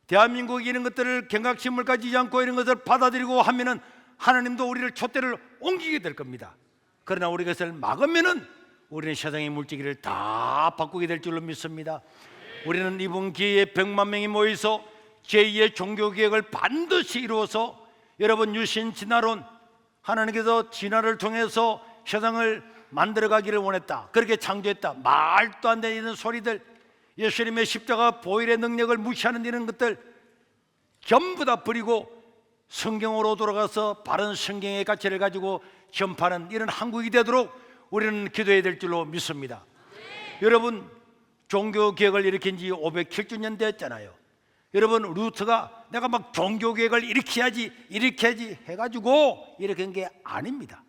대한민국이 이런 것들을 경각심을 가지지 않고 이런 것을 받아들이고 하면은 하나님도 우리를 촛대를 옮기게 될 겁니다. 그러나 우리가 그것을 막으면은 우리는 세상의 물질을 다 바꾸게 될 줄로 믿습니다. 우리는 이번 기회에 100만 명이 모여서 제2의 종교개혁을 반드시 이루어서 여러분 유신 진화론, 하나님께서 진화를 통해서 세상을 만들어가기를 원했다, 그렇게 창조했다, 말도 안 되는 소리들, 예수님의 십자가 보혈의 능력을 무시하는 이런 것들 전부 다 버리고 성경으로 돌아가서 바른 성경의 가치를 가지고 전파하는 이런 한국이 되도록 우리는 기도해야 될 줄로 믿습니다. 여러분, 종교개혁을 일으킨 지 507주년 됐잖아요. 여러분, 루터가 내가 막 종교개혁을 일으켜야지 해가지고 이렇게 한 게 아닙니다.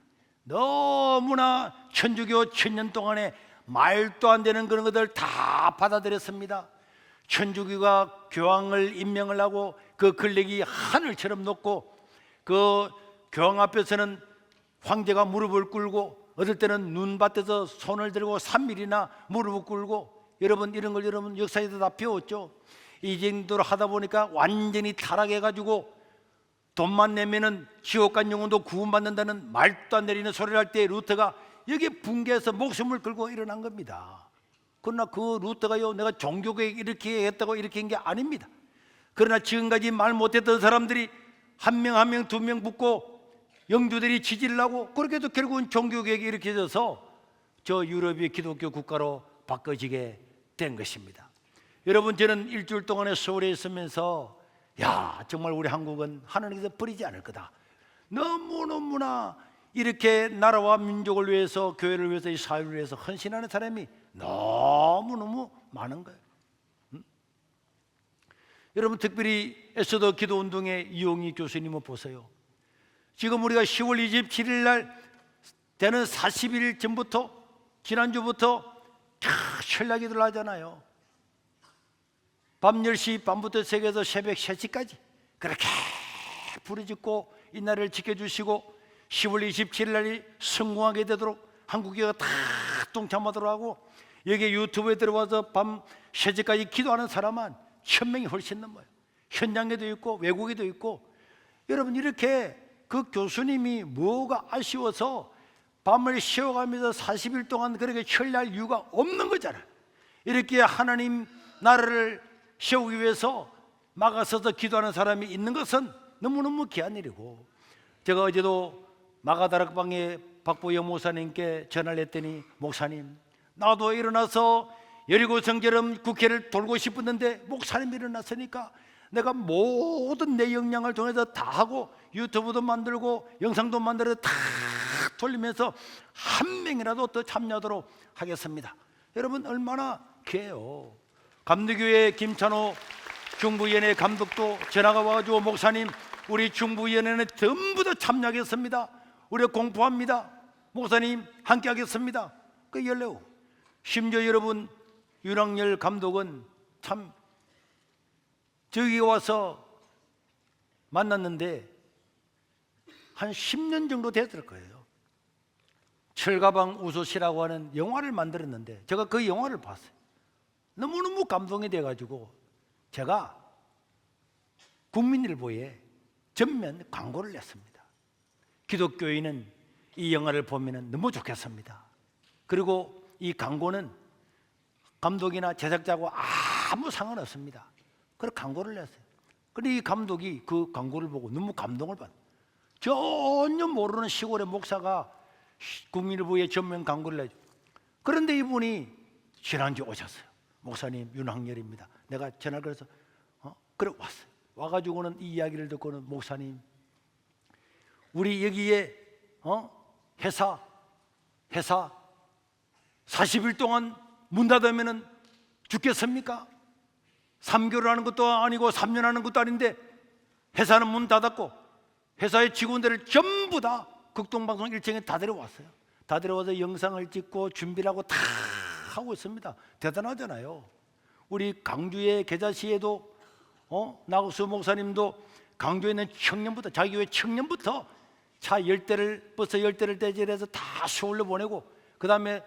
너무나 천주교 1000년 동안에 말도 안 되는 그런 것들 다 받아들였습니다. 천주교가 교황을 임명을 하고 그 권력이 하늘처럼 높고 그 교황 앞에서는 황제가 무릎을 꿇고 어떨 때는 눈밭에서 손을 들고 3일이나 무릎을 꿇고, 여러분 이런 걸 여러분 역사에서 다 배웠죠. 이 정도로 하다 보니까 완전히 타락해가지고 돈만 내면은 지옥 간 영혼도 구원받는다는 말도 안 되는 소리를 할 때 루터가 여기에 붕괴해서 목숨을 걸고 일어난 겁니다. 그러나 그 루터가요, 내가 종교개혁 이렇게 했다고 이렇게 한 게 아닙니다. 그러나 지금까지 말 못했던 사람들이 한 명 한 명 두 명 붙고 영주들이 지지를 하고 그렇게 해서 결국은 종교개혁이 이렇게 돼서 저 유럽이 기독교 국가로 바꿔지게 된 것입니다. 여러분, 저는 일주일 동안에 서울에 있으면서 야, 정말 우리 한국은 하나님께서 버리지 않을 거다. 너무너무나 이렇게 나라와 민족을 위해서, 교회를 위해서, 이 사회를 위해서 헌신하는 사람이 너무너무 많은 거예요. 여러분 특별히 에스더 기도운동의 이용희 교수님을 보세요. 지금 우리가 10월 27일 날 되는 40일 전부터, 지난주부터 철야기도를 하잖아요. 밤 10시 밤부터 새겨서 새벽 3시까지 그렇게 부르짖고 이 나라를 지켜주시고 10월 27일 날이 성공하게 되도록 한국교회가 다 동참하도록 하고, 여기 유튜브에 들어와서 밤 3시까지 기도하는 사람은 1000명이 훨씬 넘어요. 현장에도 있고 외국에도 있고. 여러분 이렇게 그 교수님이 뭐가 아쉬워서 밤을 쉬어가면서 40일 동안 그렇게 철야할 이유가 없는 거잖아요. 이렇게 하나님 나라를 세우기 위해서 막아서서 기도하는 사람이 있는 것은 너무너무 귀한 일이고, 제가 어제도 마가다락방에 박보영 목사님께 전화를 했더니, 목사님 나도 일어나서 여리고 성처럼 국회를 돌고 싶었는데 목사님이 일어났으니까 내가 모든 내 역량을 통해서 다 하고 유튜브도 만들고 영상도 만들어서 다 돌리면서 한 명이라도 더 참여하도록 하겠습니다. 여러분 얼마나 귀해요. 감리교회 김찬호 중부위원회 감독도 전화가 와가지고, 목사님 우리 중부위원회는 전부 다 참여하겠습니다. 우리가 공포합니다. 목사님 함께 하겠습니다. 그 열려고. 심지어 여러분 윤학열 감독은 참 저기 와서 만났는데 한 10년 정도 됐을 거예요. 철가방 우소시라고 하는 영화를 만들었는데 제가 그 영화를 봤어요. 너무너무 감동이 돼가지고 제가 국민일보에 전면 광고를 냈습니다. 기독교인은 이 영화를 보면 너무 좋겠습니다. 그리고 이 광고는 감독이나 제작자하고 아무 상관없습니다. 그래서 광고를 냈어요. 그런데 이 감독이 그 광고를 보고 너무 감동을 받아요. 전혀 모르는 시골의 목사가 국민일보에 전면 광고를 내죠. 그런데 이분이 지난주에 오셨어요. 목사님 윤학열입니다. 내가 전화를 걸어서 그래 왔어요. 와가지고는 이 이야기를 듣고는, 목사님 우리 여기에 회사 40일 동안 문 닫으면 죽겠습니까? 3개월 하는 것도 아니고 3년 하는 것도 아닌데 회사는 문 닫았고 회사의 직원들을 전부 다 극동방송 일정에 다 데려왔어요. 다 데려와서 영상을 찍고 준비를 하고 다 하고 있습니다. 대단하잖아요. 우리 강주의 계자시에도 나국수 목사님도 강주에 있는 청년부터, 자기 교회 청년부터 차 10대를 버스 10대를 대절해서 다 서울로 보내고, 그 다음에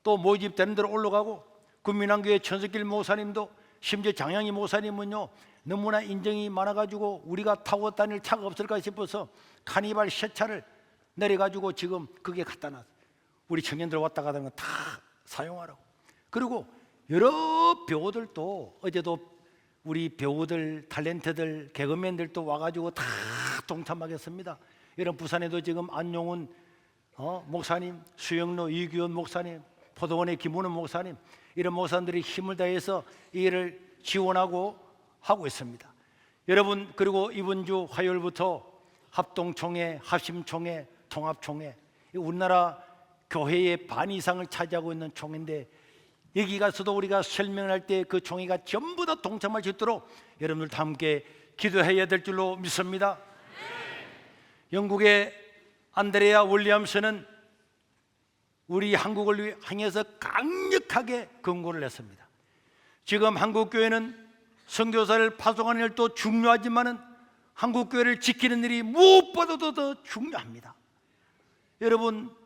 또 모집되는 대로 올라가고, 군민항교회 천석길 목사님도, 심지어 장양희 목사님은요 너무나 인정이 많아가지고 우리가 타고 다닐 차가 없을까 싶어서 카니발 새 차를 내려가지고 지금 그게 갖다 놨어요. 우리 청년들 왔다 가다 다 사용하라고. 그리고 여러 배우들도, 어제도 우리 배우들, 탤런트들, 개그맨들도 와가지고 다 동참하겠습니다. 이런 부산에도 지금 안용훈 목사님, 수영로 이규현 목사님, 포도원의 김은호 목사님, 이런 목사님들이 힘을 다해서 이 일을 지원하고 하고 있습니다. 여러분, 그리고 이번 주 화요일부터 합동총회, 합심총회, 통합총회, 우리나라 교회의 반 이상을 차지하고 있는 총회인데, 여기 가서도 우리가 설명을 할 때 그 총회가 전부 다 동참할 수 있도록 여러분들도 함께 기도해야 될 줄로 믿습니다. 영국의 안드레아 윌리엄스는 우리 한국을 향해서 강력하게 권고를 했습니다. 지금 한국교회는 선교사를 파송하는 일도 중요하지만은 한국교회를 지키는 일이 무엇보다도 더 중요합니다. 여러분,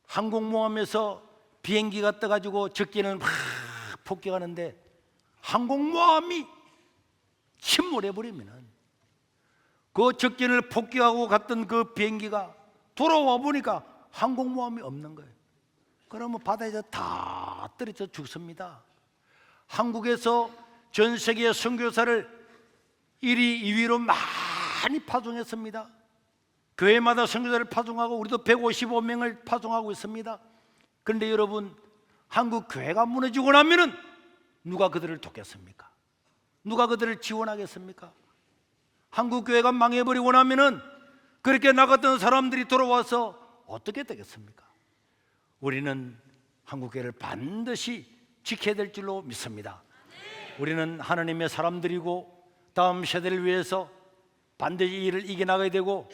항공모함에서 비행기가 떠가지고 적진을 막 폭격하는데 항공모함이 침몰해버리면 그 적진을 폭격하고 갔던 그 비행기가 돌아와 보니까 항공모함이 없는 거예요. 그러면 바다에서 다 떨어져 죽습니다. 한국에서 전 세계 선교사를 1위, 2위로 많이 파송했습니다. 교회마다 선교사를 파송하고 우리도 155명을 파송하고 있습니다. 그런데 여러분, 한국 교회가 무너지고 나면은 누가 그들을 돕겠습니까? 누가 그들을 지원하겠습니까? 한국 교회가 망해버리고 나면은 그렇게 나갔던 사람들이 돌아와서 어떻게 되겠습니까? 우리는 한국 교회를 반드시 지켜야 될 줄로 믿습니다. 우리는 하나님의 사람들이고 다음 세대를 위해서 반드시 이 일을 이겨나가야 되고,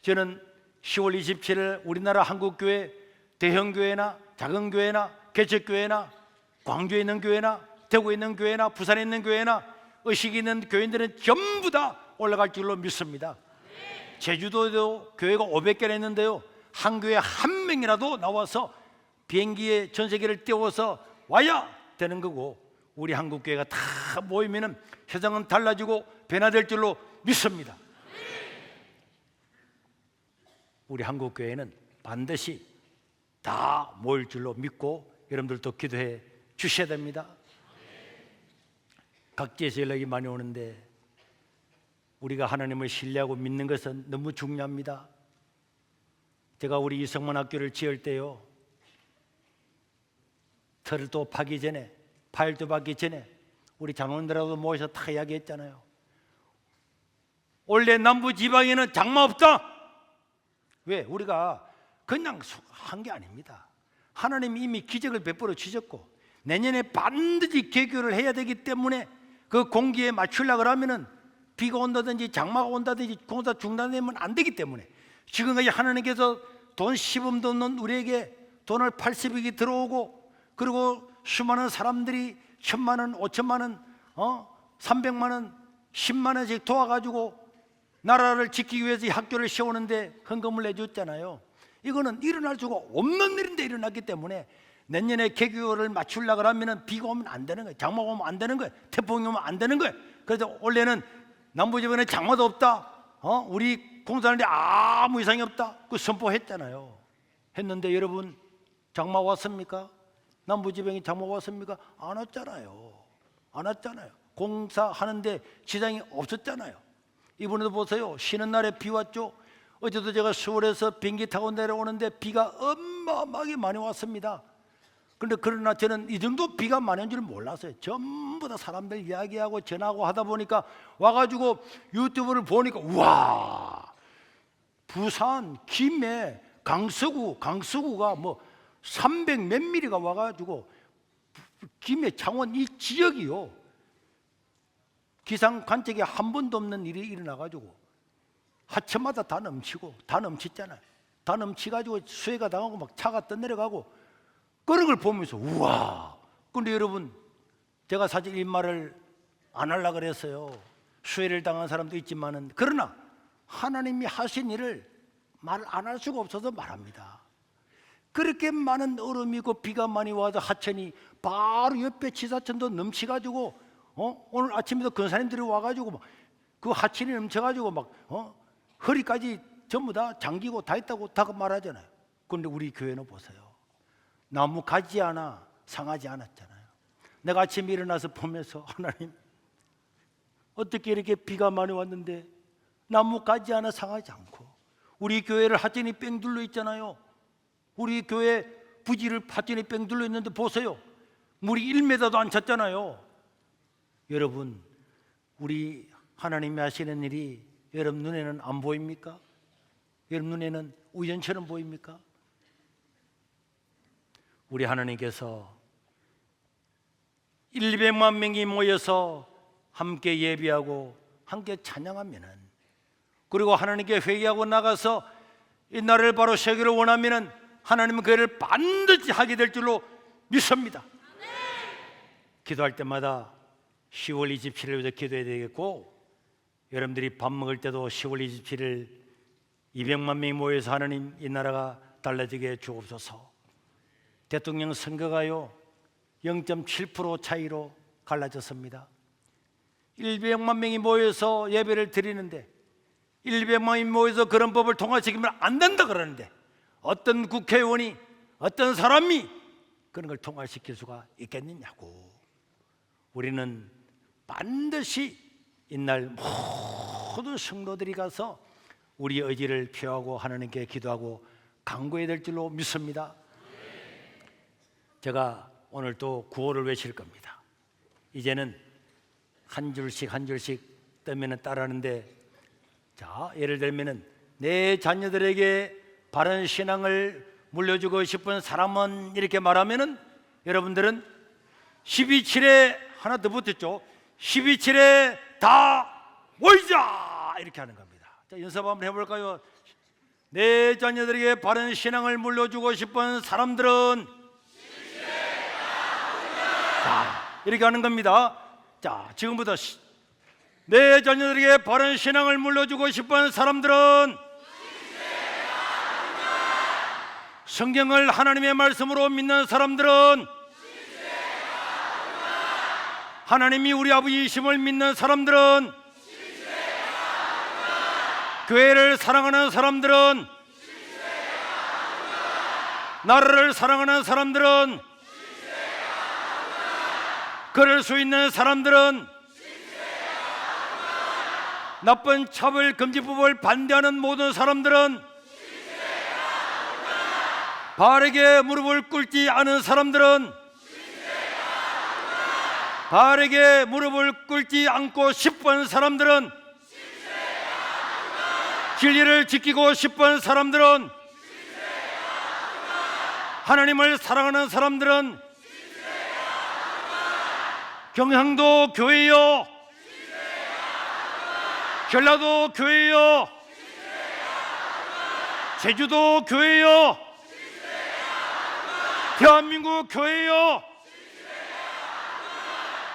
저는 10월 27일 우리나라 한국교회 대형교회나 작은 교회나 개척교회나 광주에 있는 교회나 대구에 있는 교회나 부산에 있는 교회나 의식이 있는 교인들은 전부 다 올라갈 줄로 믿습니다. 제주도에도 교회가 500개나 있는데요, 한 교회 한 명이라도 나와서 비행기에 전 세계를 띄워서 와야 되는 거고, 우리 한국교회가 다 모이면 세상은 달라지고 변화될 줄로 믿습니다. 우리 한국교회는 반드시 다 모일 줄로 믿고 여러분들도 기도해 주셔야 됩니다. 각지에서 연락이 많이 오는데 우리가 하나님을 신뢰하고 믿는 것은 너무 중요합니다. 제가 우리 이성만 학교를 지을 때요, 틀도 파기 전에, 파일도 받기 전에 우리 장로님들하고 모여서 다 이야기했잖아요. 원래 남부 지방에는 장마 없다. 왜? 우리가 그냥 한 게 아닙니다. 하나님이 이미 기적을 베풀어 주셨고 내년에 반드시 개교를 해야 되기 때문에 그 공기에 맞추려고 하면은 비가 온다든지 장마가 온다든지 공사 중단되면 안 되기 때문에 지금까지 하나님께서 돈 시범도 없는 우리에게 돈을 80억이 들어오고, 그리고 수많은 사람들이 1000만 원, 5천만 원, 300만 원, 10만 원씩 도와가지고 나라를 지키기 위해서 이 학교를 세우는데 헌금을 내줬잖아요. 이거는 일어날 수가 없는 일인데 일어났기 때문에 내년에 개교를 맞추려고 하면 비가 오면 안 되는 거예요. 장마가 오면 안 되는 거예요. 태풍이 오면 안 되는 거예요. 그래서 원래는 남부지방에 장마도 없다, 우리 공사하는데 아무 이상이 없다, 그 선포했잖아요. 했는데 여러분, 장마 왔습니까? 남부지방에 장마 왔습니까? 안 왔잖아요. 안 왔잖아요. 공사하는데 지장이 없었잖아요. 이번에도 보세요. 쉬는 날에 비 왔죠. 어제도 제가 서울에서 비행기 타고 내려오는데 비가 어마어마하게 많이 왔습니다. 그런데 그러나 저는 이 정도 비가 많이 온 줄 몰랐어요. 전부 다 사람들 이야기하고 전화하고 하다 보니까 와가지고 유튜브를 보니까 우와, 부산, 김해, 강서구가 뭐 300 몇 미리가 와가지고 김해, 창원 이 지역이요, 기상 관측에 한 번도 없는 일이 일어나가지고 하천마다 다 넘치잖아요. 다 넘치가지고 수해가 당하고 막 차가 떠내려가고 그런 걸 보면서 우와. 근데 여러분, 제가 사실 이 말을 안 하려고 그랬어요. 수해를 당한 사람도 있지만은, 그러나 하나님이 하신 일을 말 안 할 수가 없어서 말합니다. 그렇게 많은 얼음이고 비가 많이 와서 하천이 바로 옆에 지사천도 넘치가지고 오늘 아침에도 근사님들이 와가지고 막 그 하천이 넘쳐가지고 막 허리까지 전부 다 잠기고 다 있다고 다 말하잖아요. 그런데 우리 교회는 보세요. 나무 가지 않아 상하지 않았잖아요. 내가 아침에 일어나서 보면서 하나님, 어떻게 이렇게 비가 많이 왔는데 나무 가지 않아 상하지 않고, 우리 교회를 하천이 뺑 둘러 있잖아요. 우리 교회 부지를 하천이 뺑 둘러 있는데 보세요. 물이 1m도 안 찼잖아요. 여러분, 우리 하나님이 하시는 일이 여러분 눈에는 안 보입니까? 여러분 눈에는 우연처럼 보입니까? 우리 하나님께서 100만 명이 모여서 함께 예배하고 함께 찬양하면은, 그리고 하나님께 회개하고 나가서 이 나라를 바로 세기를 원하면은 하나님은 그 일을 반드시 하게 될 줄로 믿습니다. 기도할 때마다 10월 27일부터 기도해야 되겠고, 여러분들이 밥 먹을 때도 10월 27일 200만 명이 모여서 하나님 이 나라가 달라지게 주옵소서. 대통령 선거가요 0.7% 차이로 갈라졌습니다. 100만 명이 모여서 예배를 드리는데 100만 명이 모여서 그런 법을 통과시키면 안 된다 그러는데 어떤 국회의원이, 어떤 사람이 그런 걸 통과시킬 수가 있겠느냐고. 우리는 반드시 이날 모든 성도들이 가서 우리 의지를 표하고 하나님께 기도하고 간구해야 될 줄로 믿습니다. 제가 오늘 또 구호를 외칠 겁니다. 이제는 한 줄씩 한 줄씩 뜨면은 따라하는데, 자, 예를 들면은 내 자녀들에게 바른 신앙을 물려주고 싶은 사람은 이렇게 말하면은 여러분들은 12.7의 하나 더 붙였죠. 12.7에 다 모이자 이렇게 하는 겁니다. 자, 연습 한번 해볼까요? 내 자녀들에게 바른 신앙을 물려주고 싶은 사람들은 자, 이렇게 하는 겁니다. 자, 지금부터 내 자녀들에게 바른 신앙을 물려주고 싶은 사람들은 성경을 하나님의 말씀으로 믿는 사람들은 하나님이 우리 아버지이심을 믿는 사람들은 교회를 사랑하는 사람들은 나라를 사랑하는 사람들은 그럴 수 있는 사람들은 나쁜 차별금지법을 반대하는 모든 사람들은 바르게 무릎을 꿇지 않은 사람들은 바르게 무릎을 꿇지 않고 싶은 사람들은 진리를 지키고 싶은 사람들은 하나님을 사랑하는 사람들은 경상도 교회요, 전라도 교회요, 제주도 교회요, 대한민국 교회요.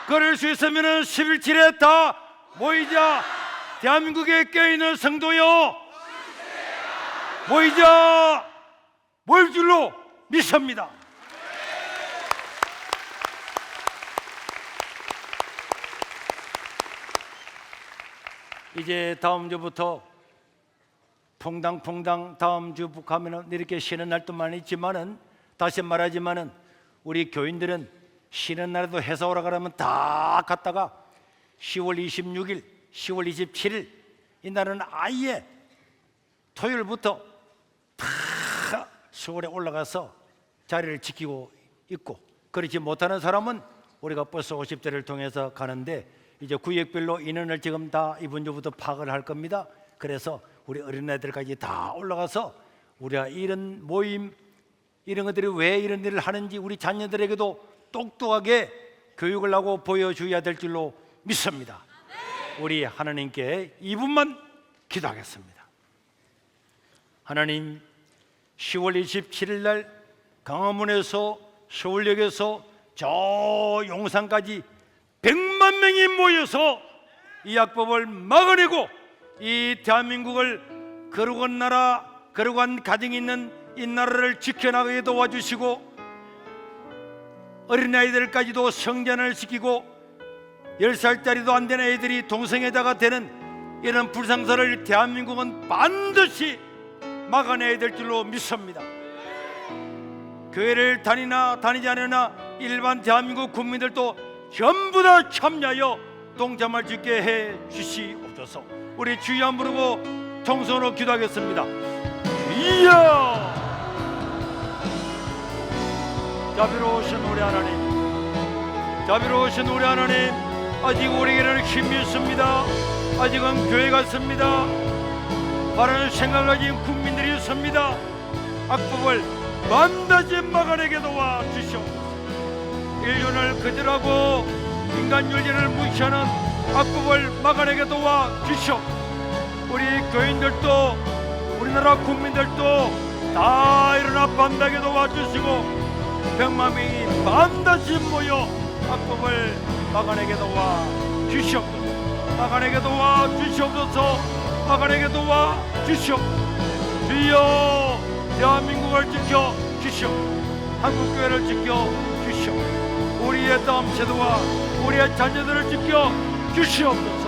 그럴 수 있으면 11.7에 다 모이자. 대한민국에 껴있는 성도요, 모이자. 모일 줄로 믿습니다. 이제 다음 주부터 퐁당퐁당 다음 주 북하면은 이렇게 쉬는 날도만 있지만은 다시 말하지만은 우리 교인들은 쉬는 날에도 회사 오라 그러면 다 갔다가 10월 26일, 10월 27일 이 날은 아예 토요일부터 다 서울에 올라가서 자리를 지키고 있고, 그렇지 못하는 사람은 우리가 버스 50대를 통해서 가는데 이제 구역별로 인원을 지금 다 이번 주부터 파악을 할 겁니다. 그래서 우리 어린애들까지 다 올라가서 우리가 이런 모임, 이런 것들이 왜 이런 일을 하는지 우리 자녀들에게도 똑똑하게 교육을 하고 보여줘야 될 줄로 믿습니다. 우리 하나님께 2분만 기도하겠습니다. 하나님, 10월 27일 날 강화문에서 서울역에서 저 용산까지 100만 명이 모여서 이 약법을 막아내고 이 대한민국을 거룩한 나라, 거룩한 가정이 있는 이 나라를 지켜나가게 도와주시고 어린아이들까지도 성전을 시키고 10살짜리도 안 되는 애들이 동성애자가 되는 이런 불상사를 대한민국은 반드시 막아내야 될 줄로 믿습니다. 교회를 다니나 다니지 않으나 일반 대한민국 국민들도 전부 다 참여하여 동참할 수 있게 해 주시옵소서. 우리 주여 한 부르고 정성으로 기도하겠습니다. 이야! 자비로우신 우리 하나님, 자비로우신 우리 하나님, 아직 우리에게는 힘이 있습니다. 아직은 교회 같습니다. 바른 생각을 가진 국민들이 있습니다. 악법을 반드시 막아내게 도와주시옵소서. 인륜을 거절하고 인간 윤리를 무시하는 악법을 막아내게 도와주시옵소서. 우리 교인들도 우리나라 국민들도 다 일어나 반대하게 도와주시고 100만 명이 반드시 모여 악법을 막아내게 도와주시옵소서. 막아내게 도와주시옵소서. 막아내게 도와주시옵소서. 주여, 대한민국을 지켜주시옵소서. 한국교회를 지켜주시옵소서. 우리의 다음 세대와 우리의 자녀들을 지켜주시옵소서.